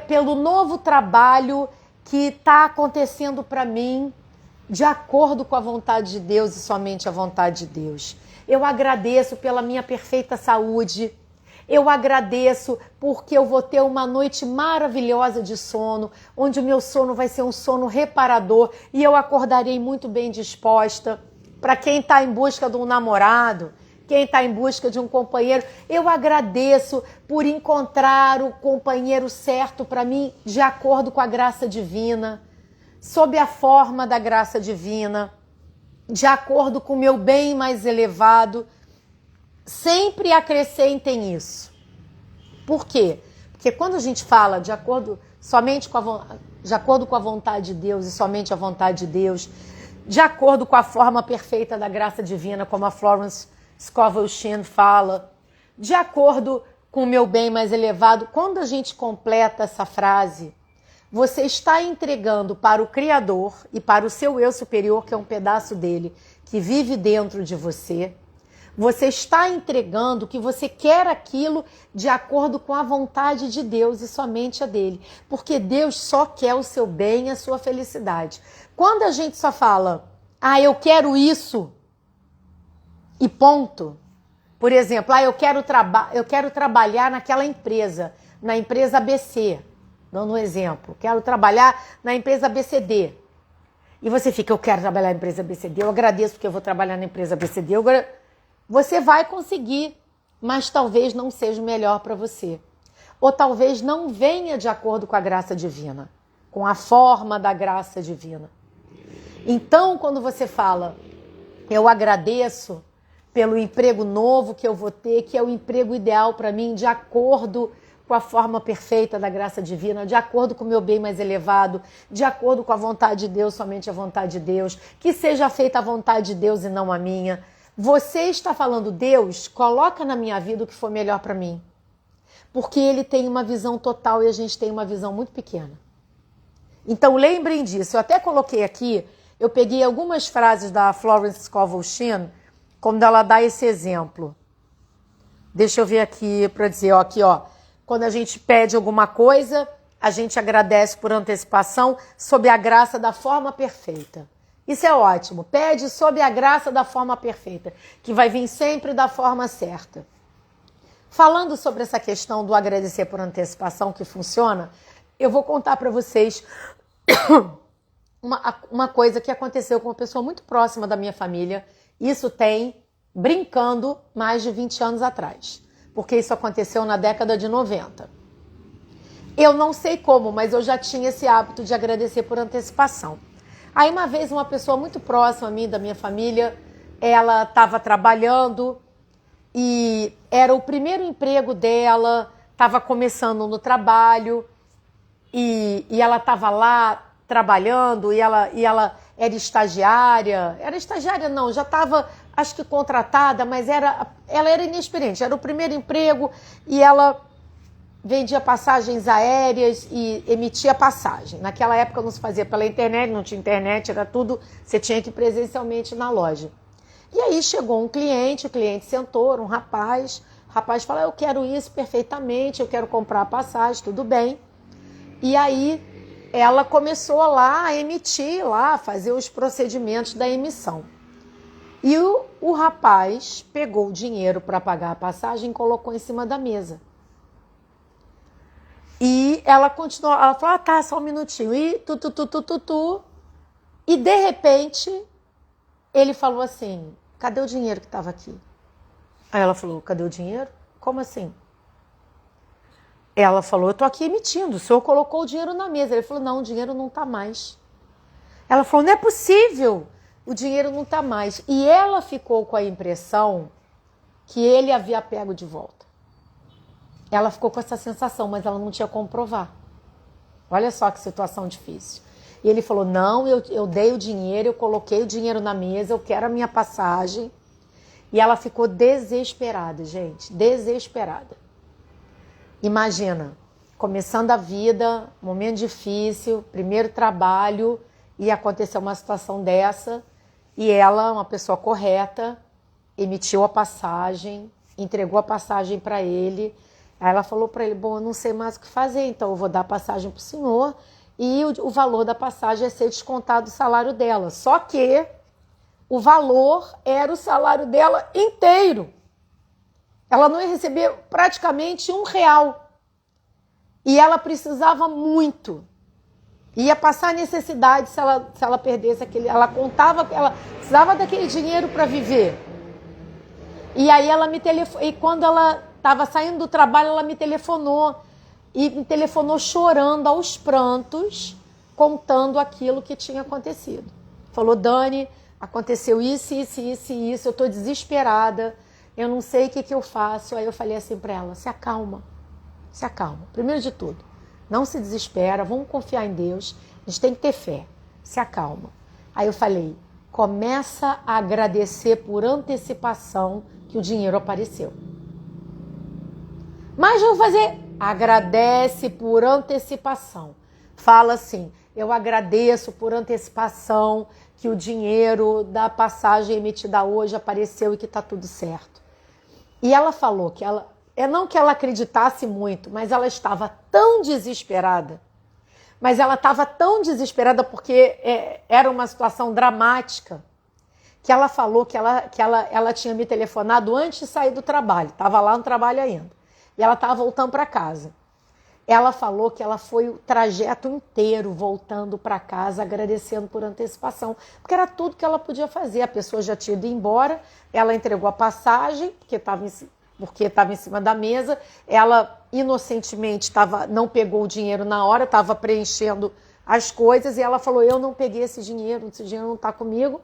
pelo novo trabalho que está acontecendo para mim, de acordo com a vontade de Deus e somente a vontade de Deus. Eu agradeço pela minha perfeita saúde. Eu agradeço porque eu vou ter uma noite maravilhosa de sono, onde o meu sono vai ser um sono reparador e eu acordarei muito bem disposta. Para quem está em busca de um namorado, quem está em busca de um companheiro, eu agradeço por encontrar o companheiro certo para mim, de acordo com a graça divina, sob a forma da graça divina, de acordo com o meu bem mais elevado. Sempre acrescentem isso. Por quê? Porque quando a gente fala de acordo com a vontade de Deus e somente a vontade de Deus, de acordo com a forma perfeita da graça divina, como a Florence Scovel Shinn fala, de acordo com o meu bem mais elevado, quando a gente completa essa frase, você está entregando para o Criador e para o seu eu superior, que é um pedaço dele, que vive dentro de você. Você está entregando que você quer aquilo de acordo com a vontade de Deus e somente a dele. Porque Deus só quer o seu bem e a sua felicidade. Quando a gente só fala, eu quero isso e ponto. Por exemplo, eu quero trabalhar naquela empresa, na empresa ABC. Dando um exemplo, quero trabalhar na empresa ABCD. E você fica, eu quero trabalhar na empresa ABCD, eu agradeço porque eu vou trabalhar na empresa ABCD. Você vai conseguir, mas talvez não seja o melhor para você. Ou talvez não venha de acordo com a graça divina, com a forma da graça divina. Então, quando você fala, eu agradeço pelo emprego novo que eu vou ter, que é o emprego ideal para mim, de acordo com a forma perfeita da graça divina, de acordo com o meu bem mais elevado, de acordo com a vontade de Deus, somente a vontade de Deus, que seja feita a vontade de Deus e não a minha. Você está falando, Deus, coloca na minha vida o que for melhor para mim. Porque Ele tem uma visão total e a gente tem uma visão muito pequena. Então lembrem disso, eu até coloquei aqui, eu peguei algumas frases da Florence Scovel Shinn, quando ela dá esse exemplo. Deixa eu ver aqui para dizer, ó, aqui, ó. Quando a gente pede alguma coisa, a gente agradece por antecipação sob a graça da forma perfeita. Isso é ótimo. Pede sob a graça da forma perfeita, que vai vir sempre da forma certa. Falando sobre essa questão do agradecer por antecipação que funciona, eu vou contar para vocês uma coisa que aconteceu com uma pessoa muito próxima da minha família. Isso tem, brincando, mais de 20 anos atrás. Porque isso aconteceu na década de 90. Eu não sei como, mas eu já tinha esse hábito de agradecer por antecipação. Aí uma vez uma pessoa muito próxima a mim, da minha família, ela estava trabalhando e era o primeiro emprego dela, estava começando no trabalho e ela estava lá trabalhando e ela era estagiária. Era estagiária não, já estava, acho que contratada, mas ela era inexperiente. Era o primeiro emprego e ela vendia passagens aéreas e emitia passagem. Naquela época não se fazia pela internet, não tinha internet, era tudo, você tinha que ir presencialmente na loja. E aí chegou um cliente, o cliente sentou, um rapaz, o rapaz falou, eu quero isso perfeitamente, eu quero comprar a passagem, tudo bem. E aí ela começou lá a emitir, lá, a fazer os procedimentos da emissão. E o rapaz pegou o dinheiro para pagar a passagem e colocou em cima da mesa. E ela continuou, ela falou, tá, só um minutinho. E E de repente, ele falou assim, cadê o dinheiro que estava aqui? Aí ela falou, cadê o dinheiro? Como assim? Ela falou, eu tô aqui emitindo, o senhor colocou o dinheiro na mesa. Ele falou, não, o dinheiro não tá mais. Ela falou, não é possível, o dinheiro não tá mais. E ela ficou com a impressão que ele havia pego de volta. Ela ficou com essa sensação, mas ela não tinha como provar. Olha só que situação difícil. E ele falou, não, eu dei o dinheiro, eu coloquei o dinheiro na mesa, eu quero a minha passagem. E ela ficou desesperada, gente, desesperada. Imagina, começando a vida, momento difícil, primeiro trabalho, e aconteceu uma situação dessa, e ela, uma pessoa correta, emitiu a passagem, entregou a passagem para ele. Aí ela falou para ele, bom, eu não sei mais o que fazer, então eu vou dar a passagem para o senhor e o valor da passagem é ser descontado do salário dela. Só que o valor era o salário dela inteiro. Ela não ia receber praticamente R$1. E ela precisava muito. Ia passar necessidade se ela perdesse aquele... Ela contava que ela precisava daquele dinheiro para viver. E aí ela me telefonou. E quando ela estava saindo do trabalho, ela me telefonou. E me telefonou chorando aos prantos, contando aquilo que tinha acontecido. Falou, Dani, aconteceu isso, isso, isso e isso. Eu estou desesperada. Eu não sei o que eu faço. Aí eu falei assim para ela, se acalma. Se acalma. Primeiro de tudo, não se desespera, vamos confiar em Deus. A gente tem que ter fé. Se acalma. Aí eu falei, começa a agradecer por antecipação que o dinheiro apareceu. Mas vamos fazer, agradece por antecipação. Fala assim, eu agradeço por antecipação que o dinheiro da passagem emitida hoje apareceu e que está tudo certo. E ela falou que não que ela acreditasse muito, mas ela estava tão desesperada. Mas ela estava tão desesperada porque era uma situação dramática, que ela falou que ela tinha me telefonado antes de sair do trabalho. Estava lá no trabalho ainda. E ela estava voltando para casa. Ela falou que ela foi o trajeto inteiro voltando para casa, agradecendo por antecipação, porque era tudo que ela podia fazer. A pessoa já tinha ido embora, ela entregou a passagem, porque estava em cima da mesa, ela inocentemente não pegou o dinheiro na hora, estava preenchendo as coisas, e ela falou, eu não peguei esse dinheiro não está comigo.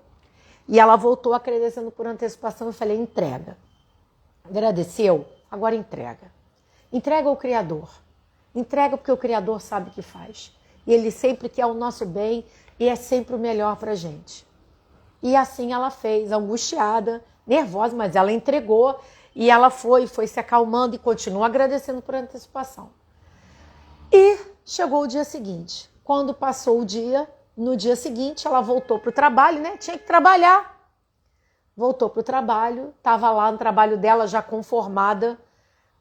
E ela voltou agradecendo por antecipação, eu falei, entrega. Agradeceu? Agora entrega. Entrega ao Criador. Entrega porque o Criador sabe o que faz. E Ele sempre quer o nosso bem e é sempre o melhor para a gente. E assim ela fez, angustiada, nervosa, mas ela entregou e ela foi se acalmando e continua agradecendo por antecipação. E chegou o dia seguinte. Quando passou o dia, no dia seguinte ela voltou para o trabalho, né? Tinha que trabalhar. Voltou para o trabalho, estava lá no trabalho dela já conformada,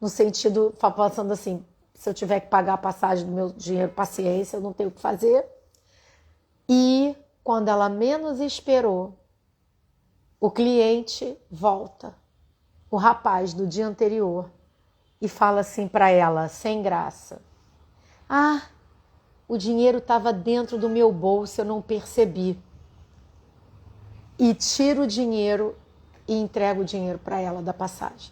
no sentido, pensando assim, se eu tiver que pagar a passagem do meu dinheiro, paciência, eu não tenho o que fazer. E quando ela menos esperou, o cliente volta, o rapaz do dia anterior, e fala assim para ela, sem graça: ah, o dinheiro estava dentro do meu bolso, eu não percebi. E tira o dinheiro e entrega o dinheiro para ela da passagem.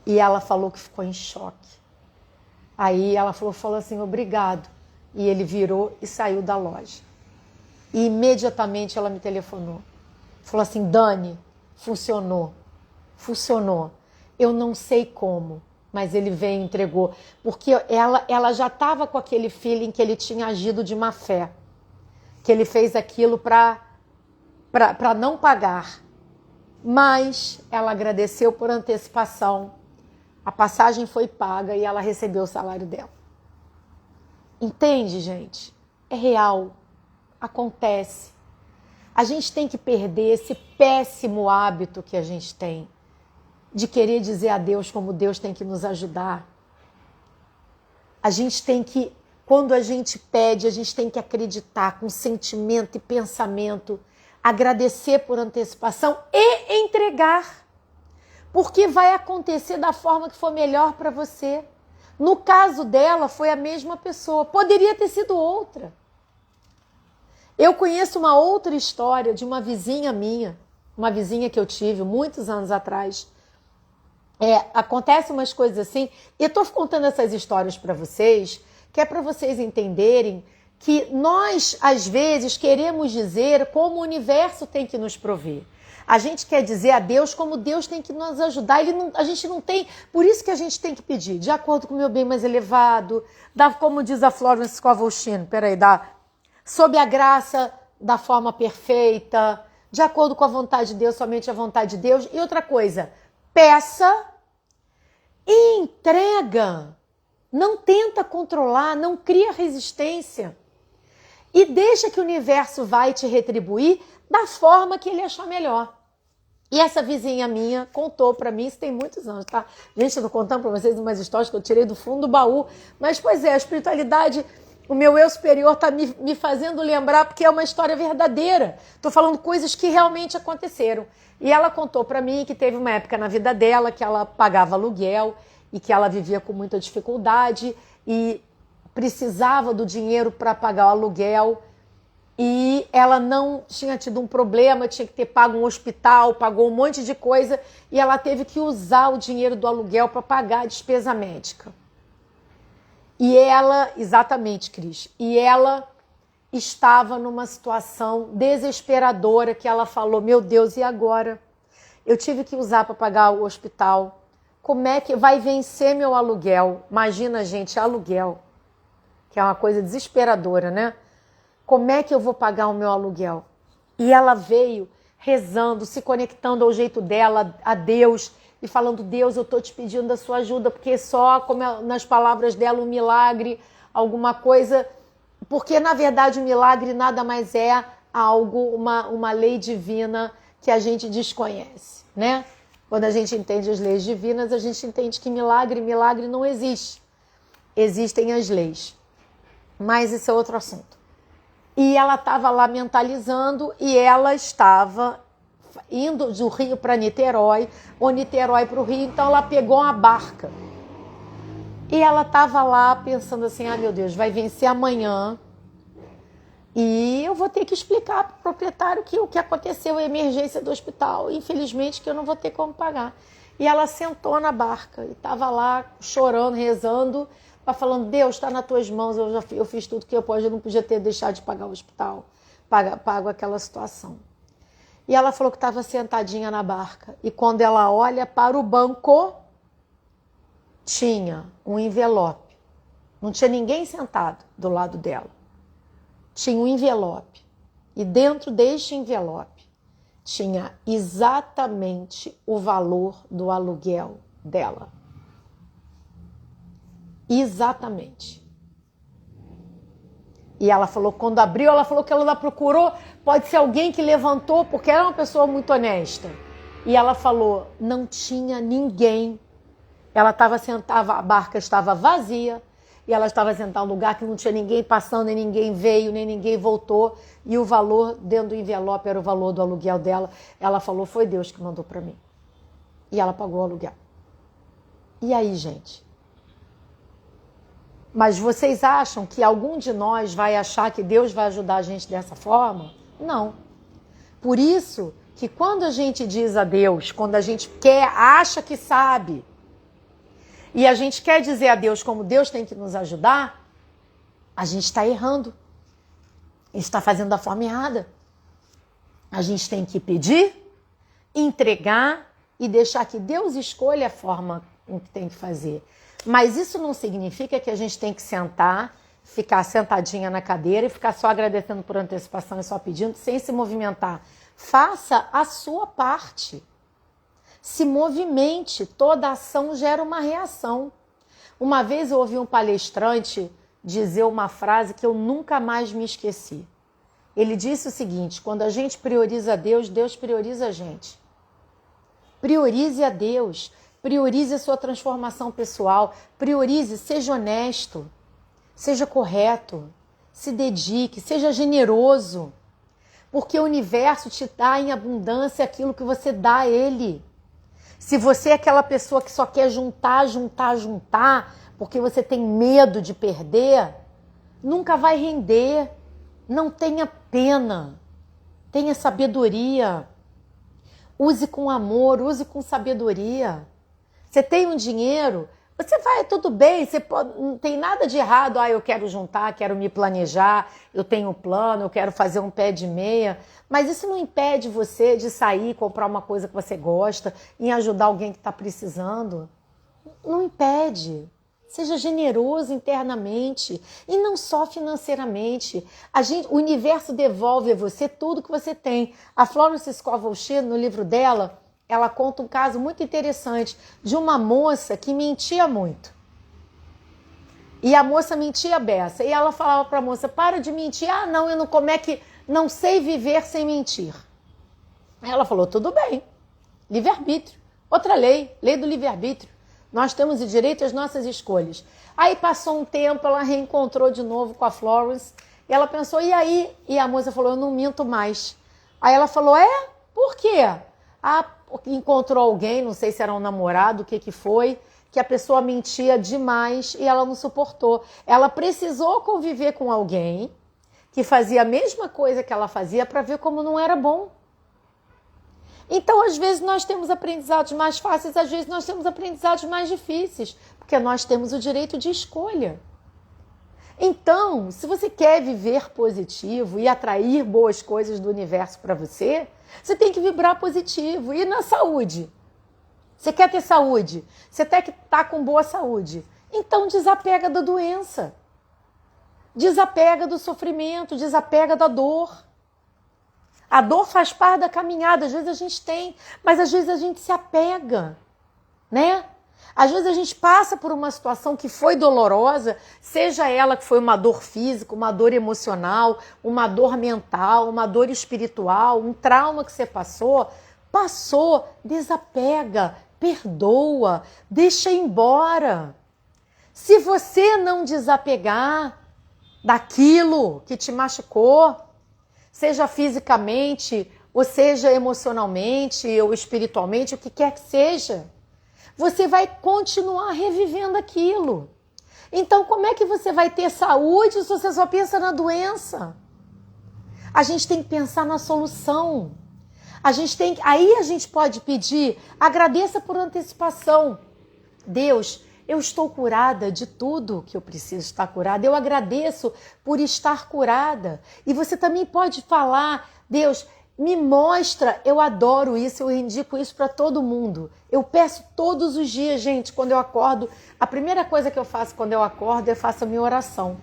E ela falou que ficou em choque. Aí ela falou assim, obrigado. E ele virou e saiu da loja. E imediatamente ela me telefonou. Falou assim, Dani, funcionou. Funcionou. Eu não sei como, mas ele veio e entregou. Porque ela já estava com aquele feeling que ele tinha agido de má fé. Que ele fez aquilo para não pagar. Mas ela agradeceu por antecipação. A passagem foi paga e ela recebeu o salário dela. Entende, gente? É real. Acontece. A gente tem que perder esse péssimo hábito que a gente tem de querer dizer a Deus como Deus tem que nos ajudar. A gente tem que, quando a gente pede, a gente tem que acreditar com sentimento e pensamento, agradecer por antecipação e entregar. Porque vai acontecer da forma que for melhor para você. No caso dela, foi a mesma pessoa. Poderia ter sido outra. Eu conheço uma outra história de uma vizinha minha, uma vizinha que eu tive muitos anos atrás. Acontecem umas coisas assim, e eu estou contando essas histórias para vocês, que é para vocês entenderem que nós, às vezes, queremos dizer como o universo tem que nos prover. A gente quer dizer a Deus como Deus tem que nos ajudar. A gente não tem, por isso que a gente tem que pedir, de acordo com o meu bem mais elevado, como diz a Florence Scovel-Shinn, sob a graça da forma perfeita, de acordo com a vontade de Deus, somente a vontade de Deus. E outra coisa, peça e entrega. Não tenta controlar, não cria resistência. E deixa que o universo vai te retribuir da forma que ele achar melhor. E essa vizinha minha contou para mim, isso tem muitos anos, tá? Gente, eu tô contando para vocês umas histórias que eu tirei do fundo do baú. Mas, pois é, a espiritualidade, o meu eu superior tá me fazendo lembrar, porque é uma história verdadeira. Tô falando coisas que realmente aconteceram. E ela contou para mim que teve uma época na vida dela que ela pagava aluguel e que ela vivia com muita dificuldade e precisava do dinheiro para pagar o aluguel. E ela não tinha tido um problema, tinha que ter pago um hospital, pagou um monte de coisa, e ela teve que usar o dinheiro do aluguel para pagar a despesa médica. E ela, exatamente, Cris, e ela estava numa situação desesperadora que ela falou, meu Deus, e agora? Eu tive que usar para pagar o hospital. Como é que vai vencer meu aluguel? Imagina, gente, aluguel, que é uma coisa desesperadora, né? Como é que eu vou pagar o meu aluguel? E ela veio rezando, se conectando ao jeito dela, a Deus, e falando, Deus, eu estou te pedindo a sua ajuda, porque só, como nas palavras dela, um milagre, alguma coisa, porque na verdade o milagre nada mais é algo, uma lei divina que a gente desconhece, né? Quando a gente entende as leis divinas, a gente entende que milagre não existe. Existem as leis. Mas isso é outro assunto. E ela estava lá mentalizando e ela estava indo do Rio para Niterói, ou Niterói para o Rio, então ela pegou uma barca. E ela estava lá pensando assim, meu Deus, vai vencer amanhã e eu vou ter que explicar para o proprietário o que aconteceu, a emergência do hospital, infelizmente que eu não vou ter como pagar. E ela sentou na barca e estava lá chorando, rezando, falando, Deus, está nas tuas mãos, eu fiz tudo que eu não podia ter deixado de pagar o hospital, pago aquela situação. E ela falou que estava sentadinha na barca, e quando ela olha para o banco, tinha um envelope. Não tinha ninguém sentado do lado dela. Tinha um envelope. E dentro deste envelope tinha exatamente o valor do aluguel dela. Exatamente. E ela falou, quando abriu, ela falou que ela procurou, pode ser alguém que levantou, porque era uma pessoa muito honesta. E ela falou, não tinha ninguém. Ela estava sentada, a barca estava vazia, e ela estava sentada em um lugar que não tinha ninguém passando, nem ninguém veio, nem ninguém voltou. E o valor dentro do envelope era o valor do aluguel dela. Ela falou, foi Deus que mandou para mim. E ela pagou o aluguel. E aí, gente? Mas vocês acham que algum de nós vai achar que Deus vai ajudar a gente dessa forma? Não. Por isso que quando a gente diz a Deus, quando a gente acha que sabe, e a gente quer dizer a Deus como Deus tem que nos ajudar, a gente está errando. A gente está fazendo da forma errada. A gente tem que pedir, entregar e deixar que Deus escolha a forma em que tem que fazer. Mas isso não significa que a gente tem que sentar, ficar sentadinha na cadeira e ficar só agradecendo por antecipação e só pedindo, sem se movimentar. Faça a sua parte. Se movimente. Toda ação gera uma reação. Uma vez eu ouvi um palestrante dizer uma frase que eu nunca mais me esqueci. Ele disse o seguinte, quando a gente prioriza Deus, Deus prioriza a gente. Priorize a Deus. Priorize a sua transformação pessoal, priorize, seja honesto, seja correto, se dedique, seja generoso, porque o universo te dá em abundância aquilo que você dá a ele. Se você é aquela pessoa que só quer juntar, porque você tem medo de perder, nunca vai render. Não tenha pena, tenha sabedoria, use com amor, use com sabedoria. Você tem um dinheiro, você vai, tudo bem, não tem nada de errado. Eu quero juntar, quero me planejar, eu tenho um plano, eu quero fazer um pé de meia. Mas isso não impede você de sair, comprar uma coisa que você gosta e ajudar alguém que está precisando. Não impede. Seja generoso internamente e não só financeiramente. O universo devolve a você tudo que você tem. A Florence Scovel Shinn, no livro dela, ela conta um caso muito interessante de uma moça que mentia muito. E a moça mentia a beça. E ela falava para a moça, para de mentir. Não, eu não, como é que não sei viver sem mentir? Ela falou, tudo bem. Livre-arbítrio. Outra lei do livre-arbítrio. Nós temos o direito às nossas escolhas. Aí passou um tempo, ela reencontrou de novo com a Florence. E ela pensou, e aí? E a moça falou, eu não minto mais. Aí ela falou, por quê? Encontrou alguém, não sei se era um namorado, o que foi, que a pessoa mentia demais e ela não suportou. Ela precisou conviver com alguém que fazia a mesma coisa que ela fazia para ver como não era bom. Então, às vezes, nós temos aprendizados mais fáceis, às vezes nós temos aprendizados mais difíceis, porque nós temos o direito de escolha. Então, se você quer viver positivo e atrair boas coisas do universo para você, você tem que vibrar positivo. E na saúde? Você quer ter saúde? Você tem que estar com boa saúde. Então desapega da doença. Desapega do sofrimento, desapega da dor. A dor faz parte da caminhada. Às vezes a gente tem, mas às vezes a gente se apega, né? Às vezes a gente passa por uma situação que foi dolorosa, seja ela que foi uma dor física, uma dor emocional, uma dor mental, uma dor espiritual, um trauma que você passou, desapega, perdoa, deixa embora. Se você não desapegar daquilo que te machucou, seja fisicamente, ou seja emocionalmente, ou espiritualmente, o que quer que seja, você vai continuar revivendo aquilo. Então, como é que você vai ter saúde se você só pensa na doença? A gente tem que pensar na solução. Aí a gente pode pedir, agradeça por antecipação. Deus, eu estou curada de tudo que eu preciso estar curada. Eu agradeço por estar curada. E você também pode falar, Deus, Me mostra, eu adoro isso, eu indico isso para todo mundo. Eu peço todos os dias, gente, quando eu acordo, a primeira coisa que eu faço quando eu acordo, eu faço a minha oração.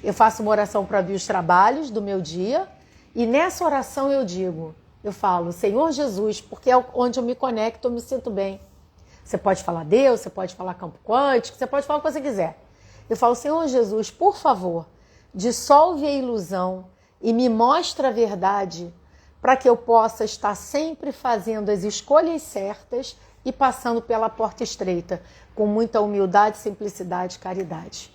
Eu faço uma oração para abrir os trabalhos do meu dia e nessa oração eu falo, Senhor Jesus, porque é onde eu me conecto, eu me sinto bem. Você pode falar Deus, você pode falar campo quântico, você pode falar o que você quiser. Eu falo, Senhor Jesus, por favor, dissolve a ilusão e me mostra a verdade para que eu possa estar sempre fazendo as escolhas certas e passando pela porta estreita, com muita humildade, simplicidade e caridade.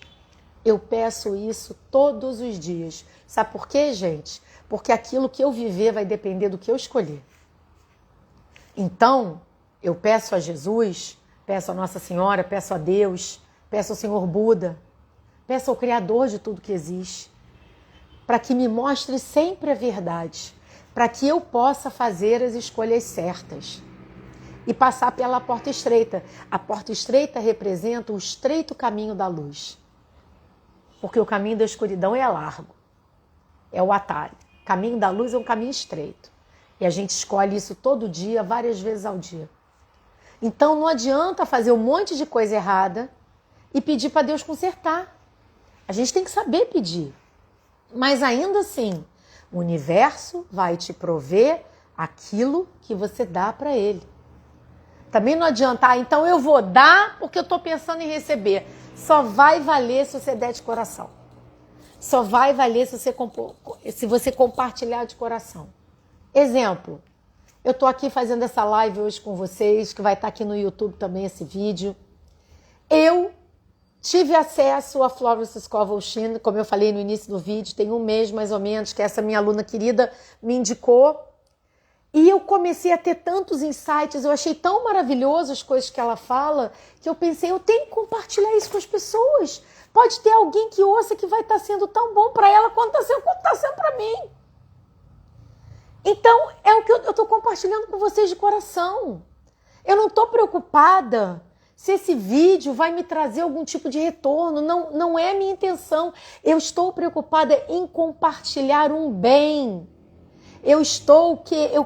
Eu peço isso todos os dias. Sabe por quê, gente? Porque aquilo que eu viver vai depender do que eu escolher. Então, eu peço a Jesus, peço a Nossa Senhora, peço a Deus, peço ao Senhor Buda, peço ao Criador de tudo que existe, para que me mostre sempre a verdade, para que eu possa fazer as escolhas certas e passar pela porta estreita. A porta estreita representa o estreito caminho da luz, porque o caminho da escuridão é largo, é o atalho. O caminho da luz é um caminho estreito e a gente escolhe isso todo dia, várias vezes ao dia. Então não adianta fazer um monte de coisa errada e pedir para Deus consertar. A gente tem que saber pedir, mas ainda assim, o universo vai te prover aquilo que você dá para ele. Também não adianta, então eu vou dar porque eu estou pensando em receber. Só vai valer se você der de coração. Só vai valer se você compartilhar de coração. Exemplo, eu estou aqui fazendo essa live hoje com vocês, que vai estar aqui no YouTube também esse vídeo. Eu tive acesso a Florence Scovel Shinn, como eu falei no início do vídeo, tem um mês mais ou menos, que essa minha aluna querida me indicou. E eu comecei a ter tantos insights, eu achei tão maravilhoso as coisas que ela fala, que eu pensei, eu tenho que compartilhar isso com as pessoas. Pode ter alguém que ouça que vai estar sendo tão bom para ela quanto está sendo para mim. Então, é o que eu estou compartilhando com vocês de coração. Eu não estou preocupada se esse vídeo vai me trazer algum tipo de retorno. Não é minha intenção. Eu estou preocupada em compartilhar um bem. Eu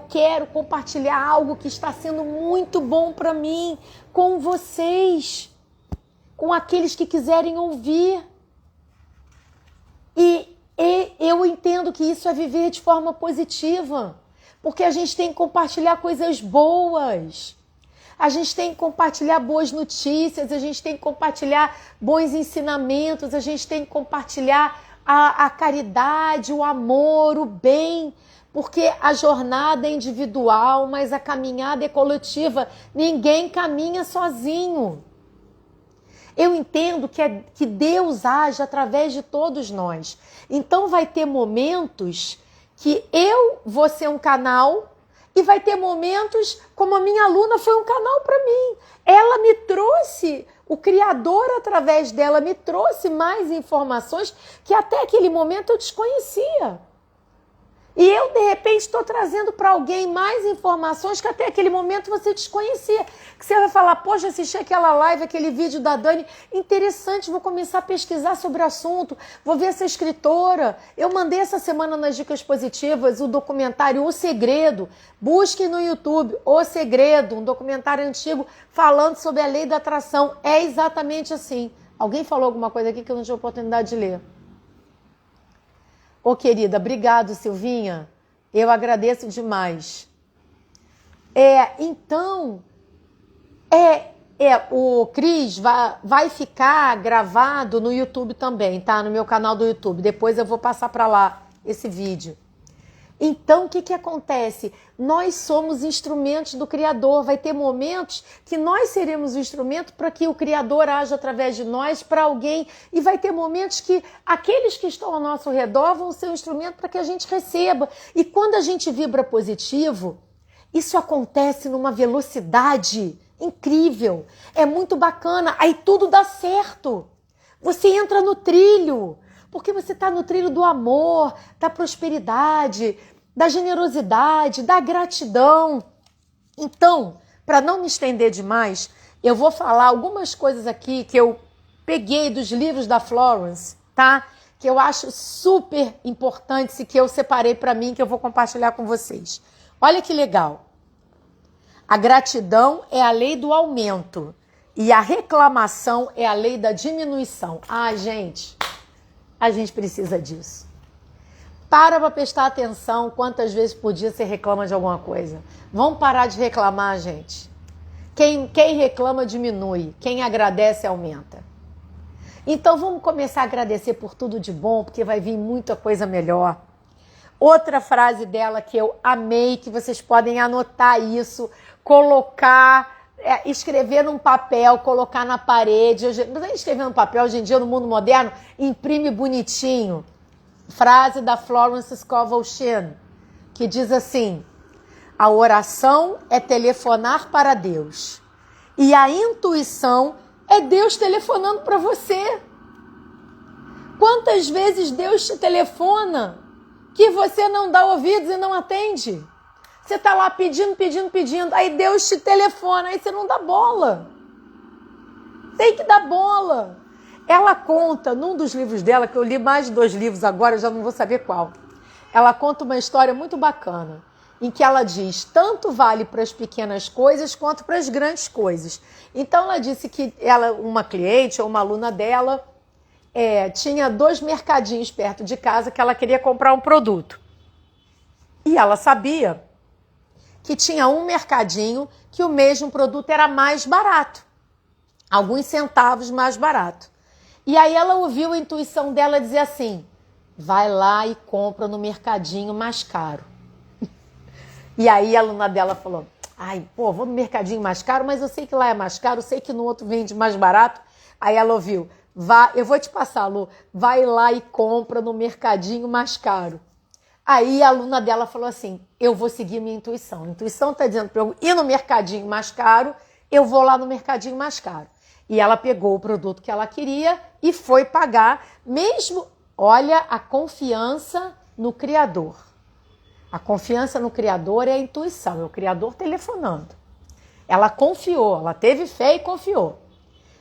quero compartilhar algo que está sendo muito bom para mim com vocês, com aqueles que quiserem ouvir. E eu entendo que isso é viver de forma positiva, porque a gente tem que compartilhar coisas boas. A gente tem que compartilhar boas notícias, a gente tem que compartilhar bons ensinamentos, a gente tem que compartilhar a caridade, o amor, o bem, porque a jornada é individual, mas a caminhada é coletiva. Ninguém caminha sozinho. Eu entendo que Deus age através de todos nós. Então vai ter momentos que eu vou ser um canal e vai ter momentos como a minha aluna foi um canal para mim. Ela me trouxe, o Criador através dela me trouxe mais informações que até aquele momento eu desconhecia. E eu, de repente, estou trazendo para alguém mais informações que até aquele momento você desconhecia. Que você vai falar, poxa, assisti aquela live, aquele vídeo da Dani, interessante, vou começar a pesquisar sobre o assunto, vou ver essa escritora. Eu mandei essa semana nas Dicas Positivas o documentário O Segredo. Busque no YouTube O Segredo, um documentário antigo falando sobre a lei da atração. É exatamente assim. Alguém falou alguma coisa aqui que eu não tive oportunidade de ler? Ô, querida, obrigado, Silvinha. Eu agradeço demais. Então, o Cris vai ficar gravado no YouTube também, tá? No meu canal do YouTube. Depois eu vou passar para lá esse vídeo. Então, o que acontece? Nós somos instrumentos do Criador. Vai ter momentos que nós seremos o instrumento para que o Criador haja através de nós para alguém. E vai ter momentos que aqueles que estão ao nosso redor vão ser o instrumento para que a gente receba. E quando a gente vibra positivo, isso acontece numa velocidade incrível. É muito bacana. Aí tudo dá certo. Você entra no trilho. Porque você está no trilho do amor, da prosperidade, da generosidade, da gratidão. Então, para não me estender demais, eu vou falar algumas coisas aqui que eu peguei dos livros da Florence, tá? que eu acho super importantes e que eu separei para mim, que eu vou compartilhar com vocês. Olha que legal. A gratidão é a lei do aumento e a reclamação é a lei da diminuição. Ah, gente, a gente precisa disso. Para prestar atenção quantas vezes por dia você reclama de alguma coisa. Vamos parar de reclamar, gente. Quem reclama diminui, quem agradece aumenta. Então vamos começar a agradecer por tudo de bom, porque vai vir muita coisa melhor. Outra frase dela que eu amei, que vocês podem anotar isso, colocar, escrever num papel, colocar na parede. Não é escrever no papel, hoje em dia no mundo moderno, imprime bonitinho. Frase da Florence Scovel Shinn, que diz assim: a oração é telefonar para Deus e a intuição é Deus telefonando para você. Quantas vezes Deus te telefona que você não dá ouvidos e não atende? Você está lá pedindo, aí Deus te telefona, aí você não dá bola. Tem que dar bola. Ela conta, num dos livros dela, que eu li mais de 2 livros agora, eu já não vou saber qual. Ela conta uma história muito bacana, em que ela diz, tanto vale para as pequenas coisas quanto para as grandes coisas. Então ela disse que ela, uma cliente ou uma aluna dela, tinha 2 mercadinhos perto de casa que ela queria comprar um produto. E ela sabia que tinha um mercadinho que o mesmo produto era mais barato, alguns centavos mais barato. E aí ela ouviu a intuição dela dizer assim, vai lá e compra no mercadinho mais caro. E aí a aluna dela falou, vou no mercadinho mais caro, mas eu sei que lá é mais caro, eu sei que no outro vende mais barato. Aí ela ouviu, eu vou te passar, Lu, vai lá e compra no mercadinho mais caro. Aí a aluna dela falou assim, eu vou seguir minha intuição. A intuição está dizendo para eu ir no mercadinho mais caro, eu vou lá no mercadinho mais caro. E ela pegou o produto que ela queria e foi pagar, mesmo, olha, a confiança no Criador. A confiança no Criador é a intuição, é o Criador telefonando. Ela confiou, ela teve fé e confiou.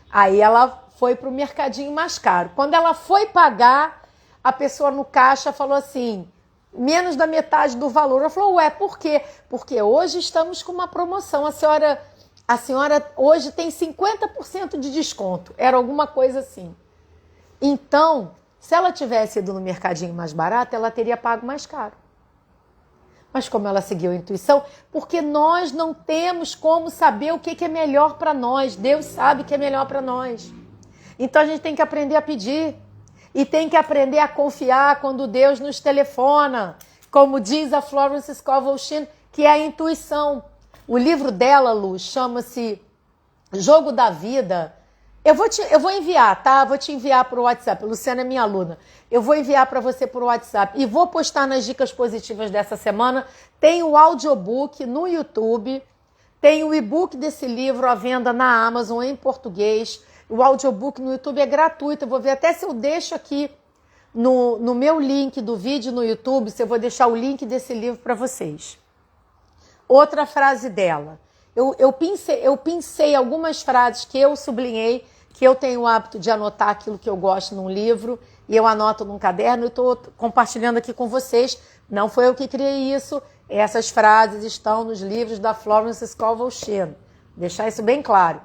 Aí ela foi para o mercadinho mais caro. Quando ela foi pagar, a pessoa no caixa falou assim, menos da metade do valor. Ela falou, por quê? Porque hoje estamos com uma promoção, a senhora hoje tem 50% de desconto. Era alguma coisa assim. Então, se ela tivesse ido no mercadinho mais barato, ela teria pago mais caro. Mas como ela seguiu a intuição, porque nós não temos como saber o que é melhor para nós. Deus sabe o que é melhor para nós. Então a gente tem que aprender a pedir. E tem que aprender a confiar quando Deus nos telefona. Como diz a Florence Scovel Shinn, que é a intuição. O livro dela, Lu, chama-se Jogo da Vida. Eu vou enviar, tá? Vou te enviar por WhatsApp. A Luciana é minha aluna. Eu vou enviar para você por WhatsApp. E vou postar nas dicas positivas dessa semana. Tem o audiobook no YouTube. Tem o e-book desse livro à venda na Amazon em português. O audiobook no YouTube é gratuito. Eu vou ver até se eu deixo aqui no meu link do vídeo no YouTube, se eu vou deixar o link desse livro para vocês. Outra frase dela. Eu pincei algumas frases que eu sublinhei, que eu tenho o hábito de anotar aquilo que eu gosto num livro, e eu anoto num caderno e estou compartilhando aqui com vocês. Não foi eu que criei isso. Essas frases estão nos livros da Florence Scovel Shinn. Deixar isso bem claro.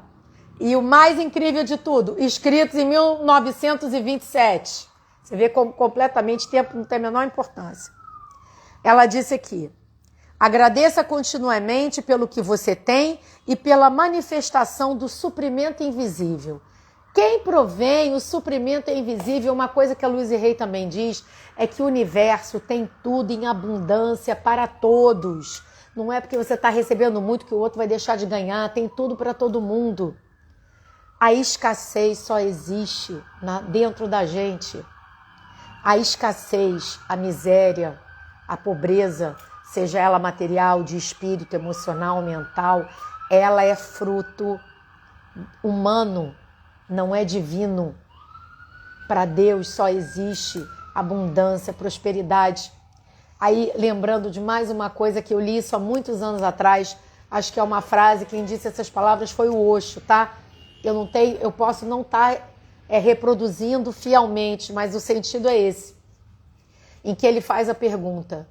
E o mais incrível de tudo, escritos em 1927. Você vê como completamente tempo não tem a menor importância. Ela disse aqui, agradeça continuamente pelo que você tem e pela manifestação do suprimento invisível. Quem provém o suprimento invisível, uma coisa que a Louise Hay também diz, é que o universo tem tudo em abundância para todos. Não é porque você está recebendo muito que o outro vai deixar de ganhar, tem tudo para todo mundo. A escassez só existe dentro da gente. A escassez, a miséria, a pobreza, seja ela material, de espírito, emocional, mental, ela é fruto humano, não é divino. Para Deus só existe abundância, prosperidade. Aí, lembrando de mais uma coisa que eu li isso há muitos anos atrás, acho que é uma frase, quem disse essas palavras foi o Osho, tá? Eu posso não estar é reproduzindo fielmente, mas o sentido é esse, em que ele faz a pergunta: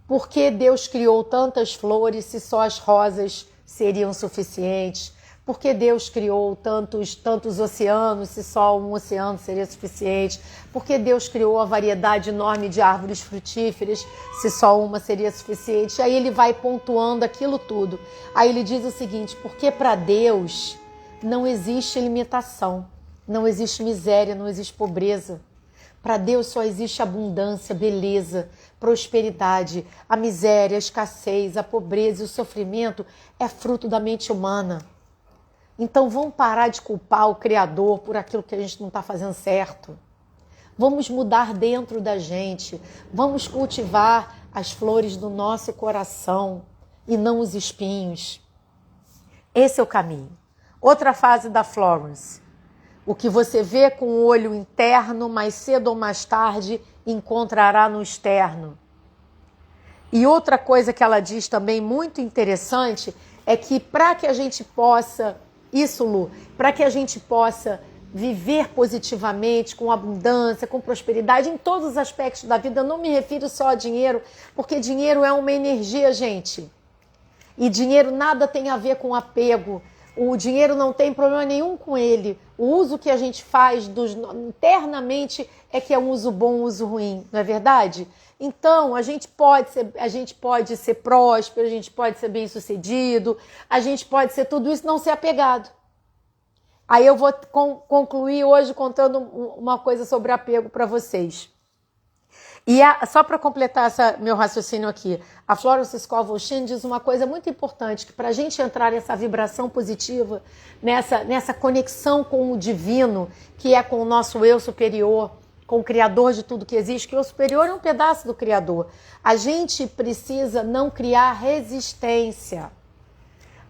por que Deus criou tantas flores se só as rosas seriam suficientes? Por que Deus criou tantos oceanos se só um oceano seria suficiente? Por que Deus criou a variedade enorme de árvores frutíferas se só uma seria suficiente? Aí ele vai pontuando aquilo tudo. Aí ele diz o seguinte: porque para Deus não existe limitação, não existe miséria, não existe pobreza. Para Deus só existe abundância, beleza, prosperidade. A miséria, a escassez, a pobreza e o sofrimento é fruto da mente humana. Então vamos parar de culpar o Criador por aquilo que a gente não está fazendo certo. Vamos mudar dentro da gente. Vamos cultivar as flores do nosso coração e não os espinhos. Esse é o caminho. Outra fase da Florence. O que você vê com o olho interno, mais cedo ou mais tarde, encontrará no externo. E outra coisa que ela diz também muito interessante é que para que a gente possa, isso Lu, para que a gente possa viver positivamente, com abundância, com prosperidade, em todos os aspectos da vida, eu não me refiro só a dinheiro, porque dinheiro é uma energia, gente. E dinheiro nada tem a ver com apego. O dinheiro não tem problema nenhum com ele. O uso que a gente faz internamente é que é um uso bom, um uso ruim, não é verdade? Então, a gente pode ser próspero, a gente pode ser bem-sucedido, a gente pode ser tudo isso, não ser apegado. Aí eu vou concluir hoje contando uma coisa sobre apego para vocês. E só para completar meu raciocínio aqui, a Florence Scovel-Shinn diz uma coisa muito importante, que para a gente entrar nessa vibração positiva, nessa conexão com o divino, que é com o nosso eu superior, com o Criador de tudo que existe, que o superior é um pedaço do Criador, a gente precisa não criar resistência.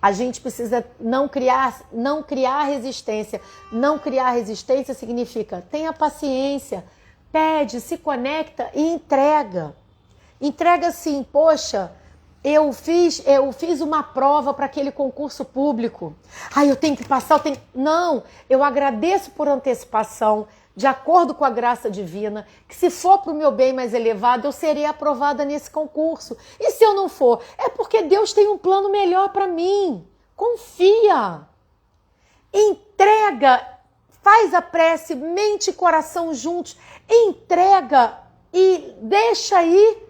A gente precisa não criar resistência. Não criar resistência significa tenha paciência, pede, se conecta e entrega. Entrega assim, poxa, eu fiz uma prova para aquele concurso público. Eu tenho que passar, Não, eu agradeço por antecipação, de acordo com a graça divina, que se for para o meu bem mais elevado, eu serei aprovada nesse concurso. E se eu não for? É porque Deus tem um plano melhor para mim. Confia. Entrega. Faz a prece, mente e coração juntos. Entrega e deixa aí.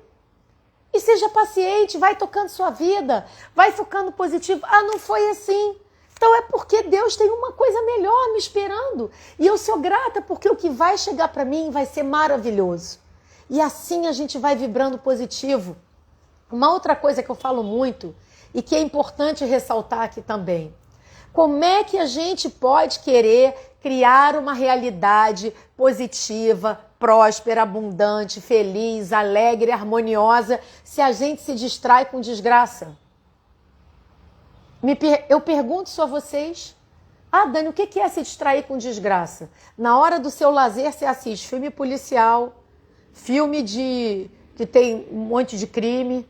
E seja paciente, vai tocando sua vida, vai ficando positivo. Não foi assim. Então é porque Deus tem uma coisa melhor me esperando. E eu sou grata porque o que vai chegar para mim vai ser maravilhoso. E assim a gente vai vibrando positivo. Uma outra coisa que eu falo muito e que é importante ressaltar aqui também. Como é que a gente pode querer criar uma realidade positiva, próspera, abundante, feliz, alegre, harmoniosa, se a gente se distrai com desgraça? Eu pergunto só a vocês. Dani, o que é se distrair com desgraça? Na hora do seu lazer, você assiste filme policial, filme que tem um monte de crime,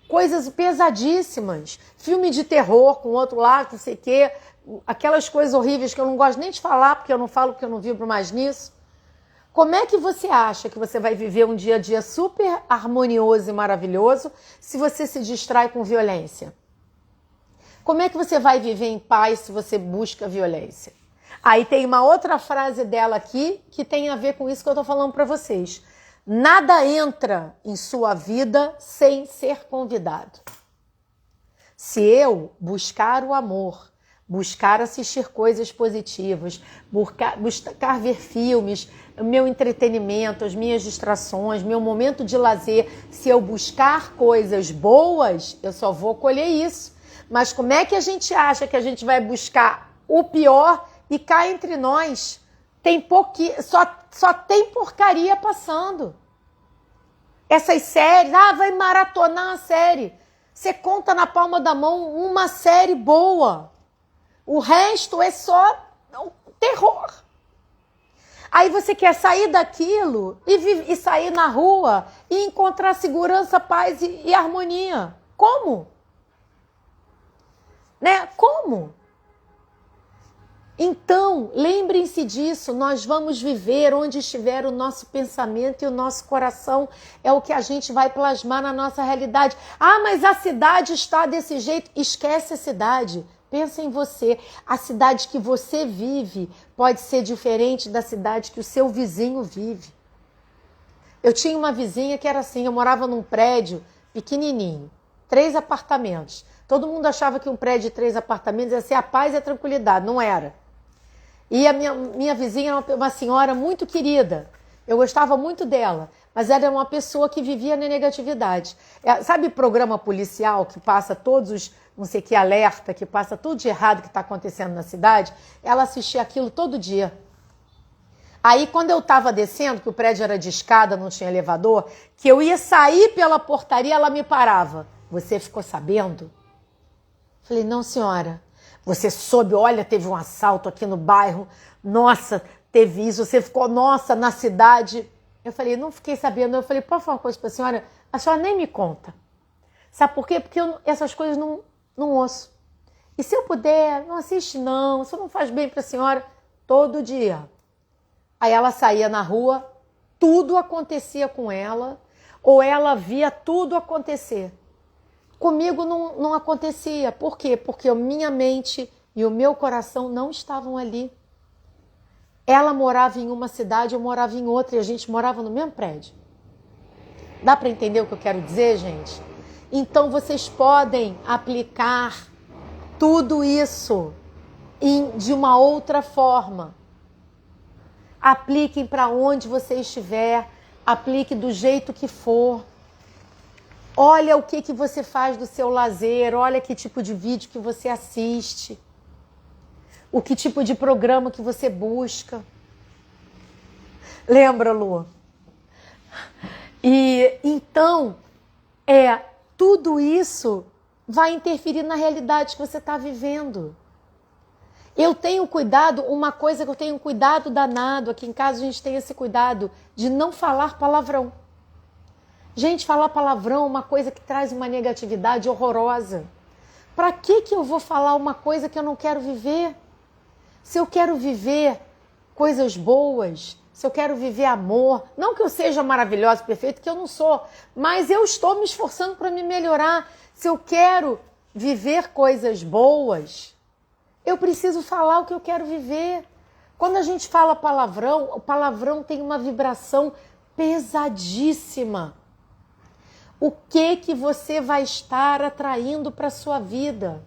coisas pesadíssimas, filme de terror com outro lado, não sei o quê, aquelas coisas horríveis que eu não gosto nem de falar, porque eu não falo, porque eu não vibro mais nisso. Como é que você acha que você vai viver um dia a dia super harmonioso e maravilhoso se você se distrai com violência? Como é que você vai viver em paz se você busca violência? Aí tem uma outra frase dela aqui que tem a ver com isso que eu estou falando para vocês. Nada entra em sua vida sem ser convidado. Se eu buscar o amor, buscar assistir coisas positivas, buscar ver filmes, o meu entretenimento, as minhas distrações, meu momento de lazer, se eu buscar coisas boas, eu só vou colher isso. Mas como é que a gente acha que a gente vai buscar o pior e cá entre nós só tem porcaria passando? Essas séries, vai maratonar a série. Você conta na palma da mão uma série boa. O resto é só terror. Aí você quer sair daquilo e sair na rua e encontrar segurança, paz e harmonia. Como? Como? Então, lembrem-se disso, nós vamos viver onde estiver o nosso pensamento e o nosso coração é o que a gente vai plasmar na nossa realidade. Ah, mas a cidade está desse jeito. Esquece a cidade. Pensa em você. A cidade que você vive pode ser diferente da cidade que o seu vizinho vive. Eu tinha uma vizinha que era assim, eu morava num prédio pequenininho, 3 apartamentos. Todo mundo achava que um prédio de 3 apartamentos ia ser a paz e a tranquilidade. Não era. E a minha vizinha era uma senhora muito querida. Eu gostava muito dela, mas era uma pessoa que vivia na negatividade. Sabe programa policial que passa todos os, não sei que, alerta, que passa tudo de errado que está acontecendo na cidade? Ela assistia aquilo todo dia. Aí quando eu estava descendo, que o prédio era de escada, não tinha elevador, que eu ia sair pela portaria, ela me parava. Você ficou sabendo? Falei, não, senhora. Você soube, olha, teve um assalto aqui no bairro, nossa, teve isso, você ficou, nossa, na cidade. Eu falei, não fiquei sabendo. Eu falei, posso falar uma coisa para a senhora nem me conta. Sabe por quê? Porque essas coisas não ouço. E se eu puder, não assiste não, isso não faz bem para a senhora todo dia. Aí ela saía na rua, tudo acontecia com ela, ou ela via tudo acontecer. Comigo não acontecia. Por quê? Porque a minha mente e o meu coração não estavam ali. Ela morava em uma cidade, eu morava em outra e a gente morava no mesmo prédio. Dá para entender o que eu quero dizer, gente? Então vocês podem aplicar tudo isso de uma outra forma. Apliquem para onde você estiver, aplique do jeito que for. Olha o que você faz do seu lazer, olha que tipo de vídeo que você assiste, o que tipo de programa que você busca. Lembra, Lu? E então, tudo isso vai interferir na realidade que você está vivendo. Eu tenho cuidado, uma coisa que eu tenho cuidado danado, aqui em casa a gente tem esse cuidado de não falar palavrão. Gente, falar palavrão é uma coisa que traz uma negatividade horrorosa. Para que eu vou falar uma coisa que eu não quero viver? Se eu quero viver coisas boas, se eu quero viver amor, não que eu seja maravilhosa, perfeita, que eu não sou, mas eu estou me esforçando para me melhorar. Se eu quero viver coisas boas, eu preciso falar o que eu quero viver. Quando a gente fala palavrão, o palavrão tem uma vibração pesadíssima. O que você vai estar atraindo para a sua vida?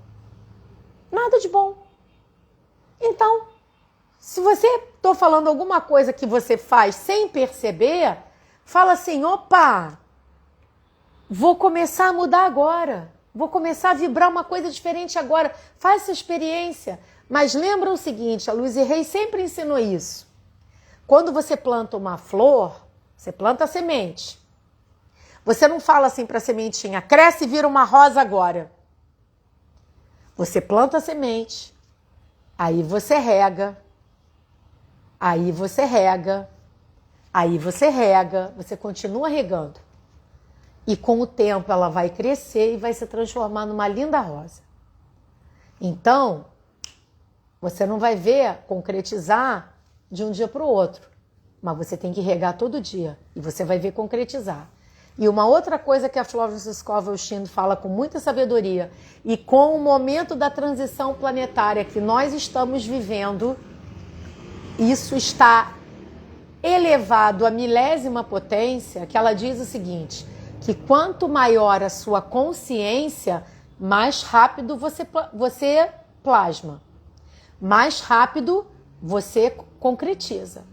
Nada de bom. Então, se você está falando alguma coisa que você faz sem perceber, fala assim, opa, vou começar a mudar agora. Vou começar a vibrar uma coisa diferente agora. Faz essa experiência. Mas lembra o seguinte, a Louise Hay sempre ensinou isso. Quando você planta uma flor, você planta a semente. Você não fala assim para a sementinha, cresce e vira uma rosa agora. Você planta a semente, aí você rega, aí você rega, aí você rega, você continua regando. E com o tempo ela vai crescer e vai se transformar numa linda rosa. Então, você não vai ver concretizar de um dia para o outro, mas você tem que regar todo dia e você vai ver concretizar. E uma outra coisa que a Florence Scovel Shinn fala com muita sabedoria, e com o momento da transição planetária que nós estamos vivendo, isso está elevado à milésima potência, que ela diz o seguinte, que quanto maior a sua consciência, mais rápido você plasma, mais rápido você concretiza.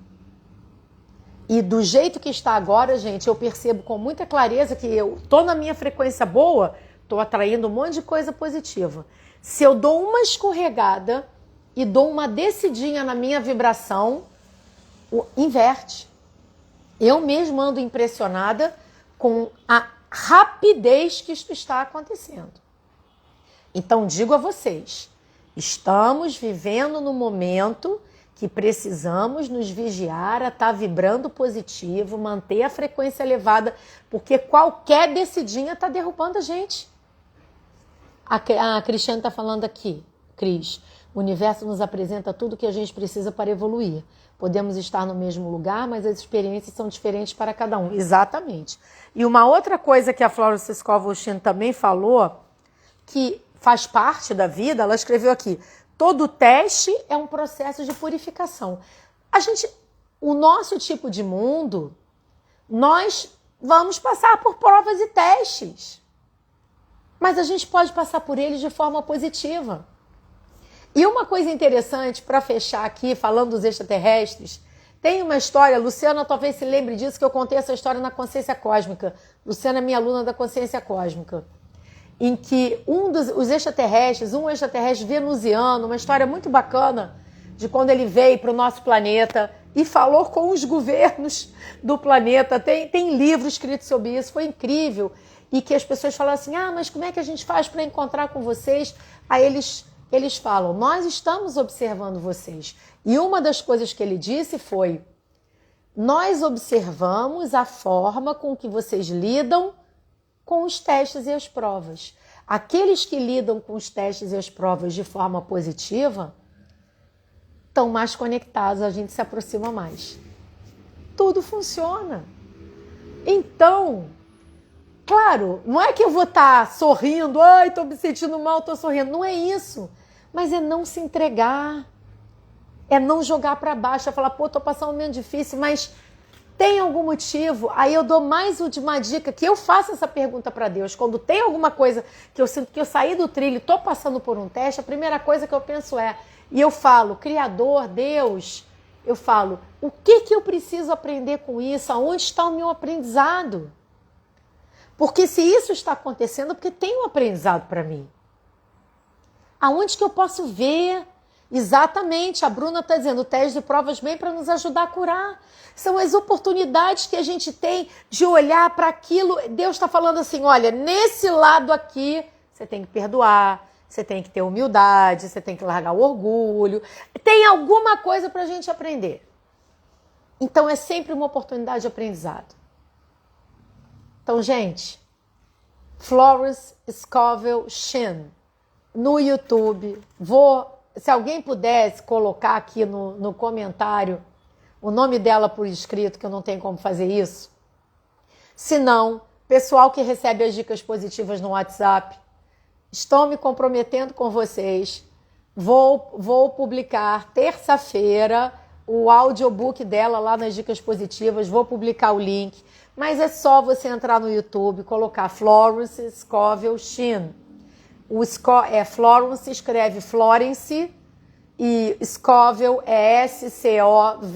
E do jeito que está agora, gente, eu percebo com muita clareza que eu estou na minha frequência boa, estou atraindo um monte de coisa positiva. Se eu dou uma escorregada e dou uma descidinha na minha vibração, inverte. Eu mesma ando impressionada com a rapidez que isto está acontecendo. Então, digo a vocês, estamos vivendo no momento que precisamos nos vigiar a estar vibrando positivo, manter a frequência elevada, porque qualquer descidinha está derrubando a gente. A Cristiane está falando aqui, Cris, O universo nos apresenta tudo o que a gente precisa para evoluir. Podemos estar no mesmo lugar, mas as experiências são diferentes para cada um. Exatamente. E uma outra coisa que a Florence Scovel Shinn também falou, que faz parte da vida, ela escreveu aqui, todo teste é um processo de purificação. O nosso tipo de mundo, nós vamos passar por provas e testes. Mas a gente pode passar por eles de forma positiva. E uma coisa interessante, para fechar aqui, falando dos extraterrestres, tem uma história, Luciana talvez se lembre disso, que eu contei essa história na Consciência Cósmica. Luciana é minha aluna da Consciência Cósmica. Em que um extraterrestre venusiano, uma história muito bacana, de quando ele veio para o nosso planeta e falou com os governos do planeta. Tem livro escrito sobre isso, foi incrível. E que as pessoas falam assim, mas como é que a gente faz para encontrar com vocês? Aí eles falam, nós estamos observando vocês. E uma das coisas que ele disse foi, nós observamos a forma com que vocês lidam com os testes e as provas. Aqueles que lidam com os testes e as provas de forma positiva estão mais conectados, a gente se aproxima mais. Tudo funciona. Então, claro, não é que eu vou estar sorrindo, estou me sentindo mal, estou sorrindo. Não é isso. Mas é não se entregar. É não jogar para baixo, é falar, estou passando um momento difícil, mas tem algum motivo? Aí eu dou mais uma dica, que eu faço essa pergunta para Deus. Quando tem alguma coisa que eu sinto que eu saí do trilho, estou passando por um teste, a primeira coisa que eu penso e eu falo, Criador, Deus, eu falo, o que eu preciso aprender com isso? Aonde está o meu aprendizado? Porque se isso está acontecendo, é porque tem um aprendizado para mim. Aonde que eu posso ver? Exatamente, a Bruna está dizendo, o teste de provas vem para nos ajudar a curar. São as oportunidades que a gente tem de olhar para aquilo. Deus está falando assim, olha, nesse lado aqui, você tem que perdoar, você tem que ter humildade, você tem que largar o orgulho. Tem alguma coisa para a gente aprender. Então é sempre uma oportunidade de aprendizado. Então, gente, Florence Scovel Shinn, no YouTube, se alguém pudesse colocar aqui no comentário o nome dela por escrito, que eu não tenho como fazer isso. Se não, pessoal que recebe as dicas positivas no WhatsApp, estou me comprometendo com vocês. Vou publicar terça-feira o audiobook dela lá nas dicas positivas, vou publicar o link, mas é só você entrar no YouTube, colocar Florence Scovel Shinn. Florence escreve Florence e Scovel é S-C-O-V-E-L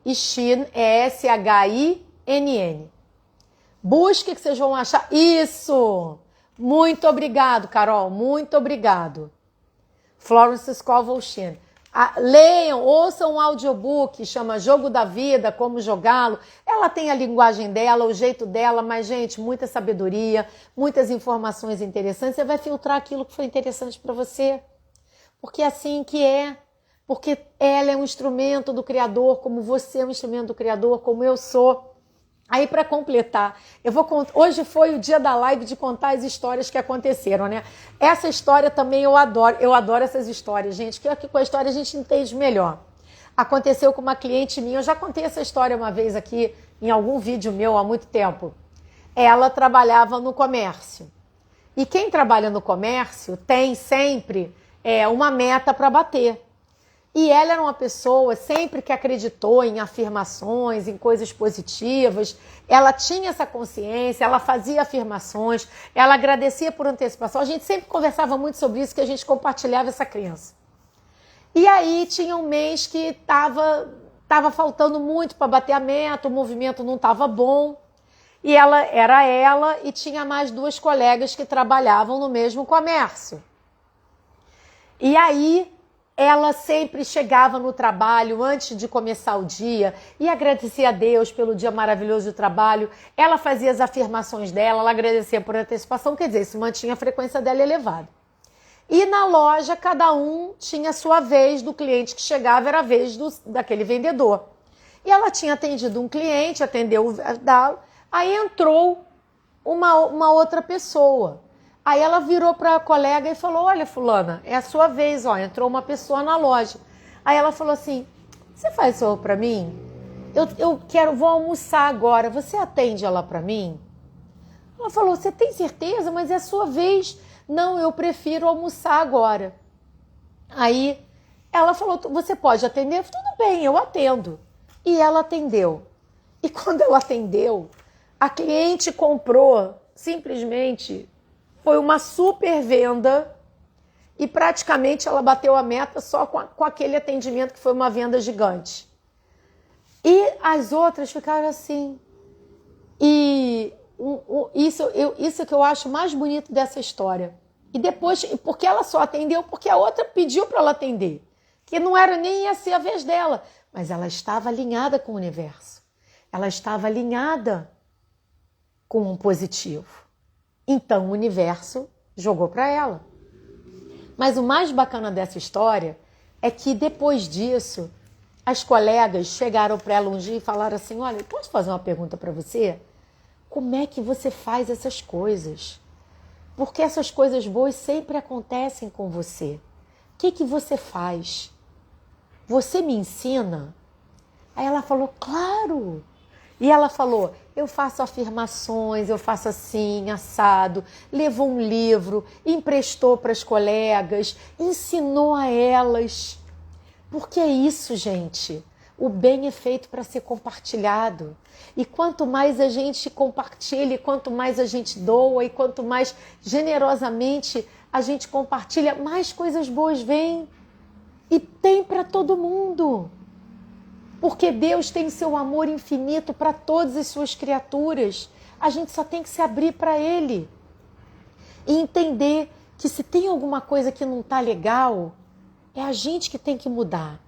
e Shinn é S-H-I-N-N. Busque que vocês vão achar. Isso! Muito obrigado, Carol. Muito obrigado. Florence Scovel Shinn. Leiam, ouçam um audiobook, chama Jogo da Vida, Como Jogá-lo. Ela tem a linguagem dela, o jeito dela, mas, gente, muita sabedoria, muitas informações interessantes. Você vai filtrar aquilo que foi interessante para você. Porque é assim que é. Porque ela é um instrumento do Criador, como você é um instrumento do Criador, como eu sou. Aí, para completar, hoje foi o dia da live de contar as histórias que aconteceram, né? Essa história também eu adoro essas histórias, gente, que aqui com a história a gente entende melhor. Aconteceu com uma cliente minha, eu já contei essa história uma vez aqui em algum vídeo meu há muito tempo. Ela trabalhava no comércio. E quem trabalha no comércio tem sempre uma meta para bater. E ela era uma pessoa sempre que acreditou em afirmações, em coisas positivas. Ela tinha essa consciência, ela fazia afirmações, ela agradecia por antecipação. A gente sempre conversava muito sobre isso, que a gente compartilhava essa crença. E aí tinha um mês que estava faltando muito para bater a meta, o movimento não estava bom. E ela e tinha mais 2 colegas que trabalhavam no mesmo comércio. E aí ela sempre chegava no trabalho antes de começar o dia e agradecia a Deus pelo dia maravilhoso de trabalho. Ela fazia as afirmações dela, ela agradecia por antecipação, quer dizer, isso mantinha a frequência dela elevada. E na loja, cada um tinha a sua vez, do cliente que chegava era a vez daquele vendedor. E ela tinha atendido um cliente, atendeu, aí entrou uma outra pessoa. Aí ela virou para a colega e falou, olha, fulana, é a sua vez, ó, entrou uma pessoa na loja. Aí ela falou assim, você faz isso para mim? Vou almoçar agora, você atende ela para mim? Ela falou, você tem certeza? Mas é a sua vez. Não, eu prefiro almoçar agora. Aí ela falou, você pode atender? Tudo bem, eu atendo. E ela atendeu. E quando ela atendeu, a cliente comprou, simplesmente, foi uma super venda e praticamente ela bateu a meta só com aquele atendimento que foi uma venda gigante. E as outras ficaram assim. E isso que eu acho mais bonito dessa história. E depois, porque ela só atendeu porque a outra pediu para ela atender. Que não era nem ia ser a vez dela. Mas ela estava alinhada com o universo. Ela estava alinhada com um positivo. Então o universo jogou para ela. Mas o mais bacana dessa história é que depois disso, as colegas chegaram para ela um dia e falaram assim, olha, eu posso fazer uma pergunta para você? Como é que você faz essas coisas? Porque essas coisas boas sempre acontecem com você. O que você faz? Você me ensina? Aí ela falou, claro! E ela falou, eu faço afirmações, eu faço assim, assado, levou um livro, emprestou para as colegas, ensinou a elas. Porque é isso, gente. O bem é feito para ser compartilhado. E quanto mais a gente compartilha, e quanto mais a gente doa, e quanto mais generosamente a gente compartilha, mais coisas boas vêm. E tem para todo mundo. Porque Deus tem seu amor infinito para todas as suas criaturas. A gente só tem que se abrir para Ele. E entender que se tem alguma coisa que não está legal, é a gente que tem que mudar.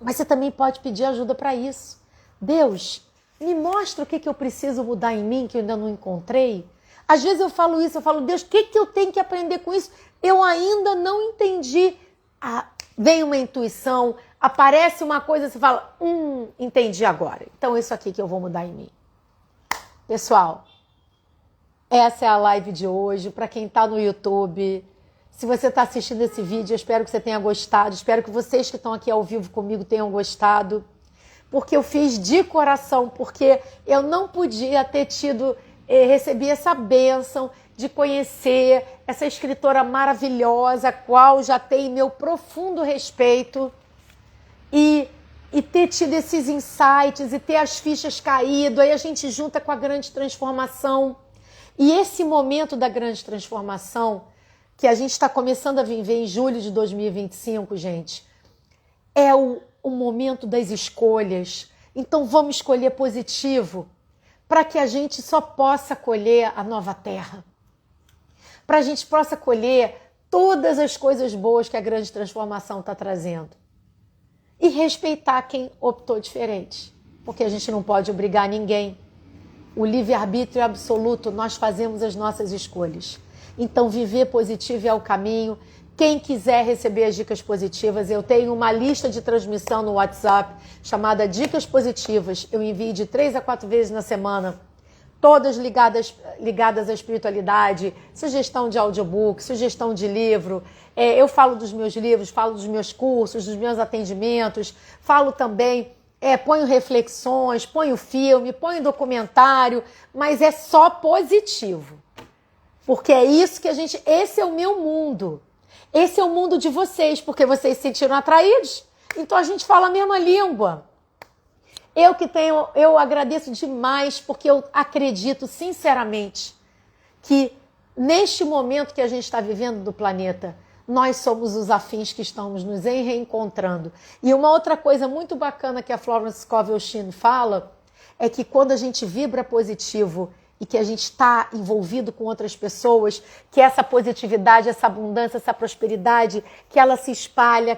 Mas você também pode pedir ajuda para isso. Deus, me mostra o que eu preciso mudar em mim que eu ainda não encontrei. Às vezes eu falo isso, eu falo, Deus, o que eu tenho que aprender com isso? Eu ainda não entendi. Vem uma intuição, aparece uma coisa, você fala, entendi agora. Então isso aqui que eu vou mudar em mim. Pessoal, essa é a live de hoje. Para quem está no YouTube, se você está assistindo esse vídeo, eu espero que você tenha gostado. Espero que vocês que estão aqui ao vivo comigo tenham gostado. Porque eu fiz de coração, porque eu não podia ter recebi essa bênção de conhecer essa escritora maravilhosa, a qual já tem meu profundo respeito, e ter tido esses insights, e ter as fichas caído, aí a gente junta com a grande transformação. E esse momento da grande transformação, que a gente está começando a viver em julho de 2025, gente, é o momento das escolhas. Então vamos escolher positivo, para que a gente só possa colher a nova terra. Para a gente possa colher todas as coisas boas que a grande transformação está trazendo. E respeitar quem optou diferente. Porque a gente não pode obrigar ninguém. O livre-arbítrio é absoluto, nós fazemos as nossas escolhas. Então viver positivo é o caminho. Quem quiser receber as dicas positivas, eu tenho uma lista de transmissão no WhatsApp chamada Dicas Positivas. Eu envio de 3 a 4 vezes na semana, todas ligadas à espiritualidade, sugestão de audiobook, sugestão de livro. Eu falo dos meus livros, falo dos meus cursos, dos meus atendimentos, falo também, ponho reflexões, ponho filme, ponho documentário, mas é só positivo. Porque é isso que esse é o meu mundo. Esse é o mundo de vocês, porque vocês se sentiram atraídos. Então a gente fala a mesma língua. Eu agradeço demais, porque eu acredito sinceramente que neste momento que a gente está vivendo do planeta, nós somos os afins que estamos nos reencontrando. E uma outra coisa muito bacana que a Florence Scovel Shinn fala é que quando a gente vibra positivo e que a gente está envolvido com outras pessoas, que essa positividade, essa abundância, essa prosperidade, que ela se espalha,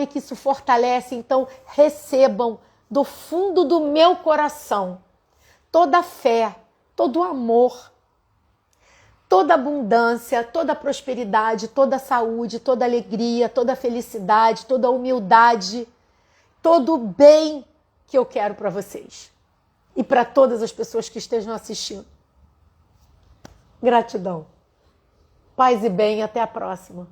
e que isso fortalece. Então recebam do fundo do meu coração toda a fé, todo o amor, toda a abundância, toda a prosperidade, toda a saúde, toda a alegria, toda a felicidade, toda a humildade, todo o bem que eu quero para vocês. E para todas as pessoas que estejam assistindo. Gratidão. Paz e bem, até a próxima.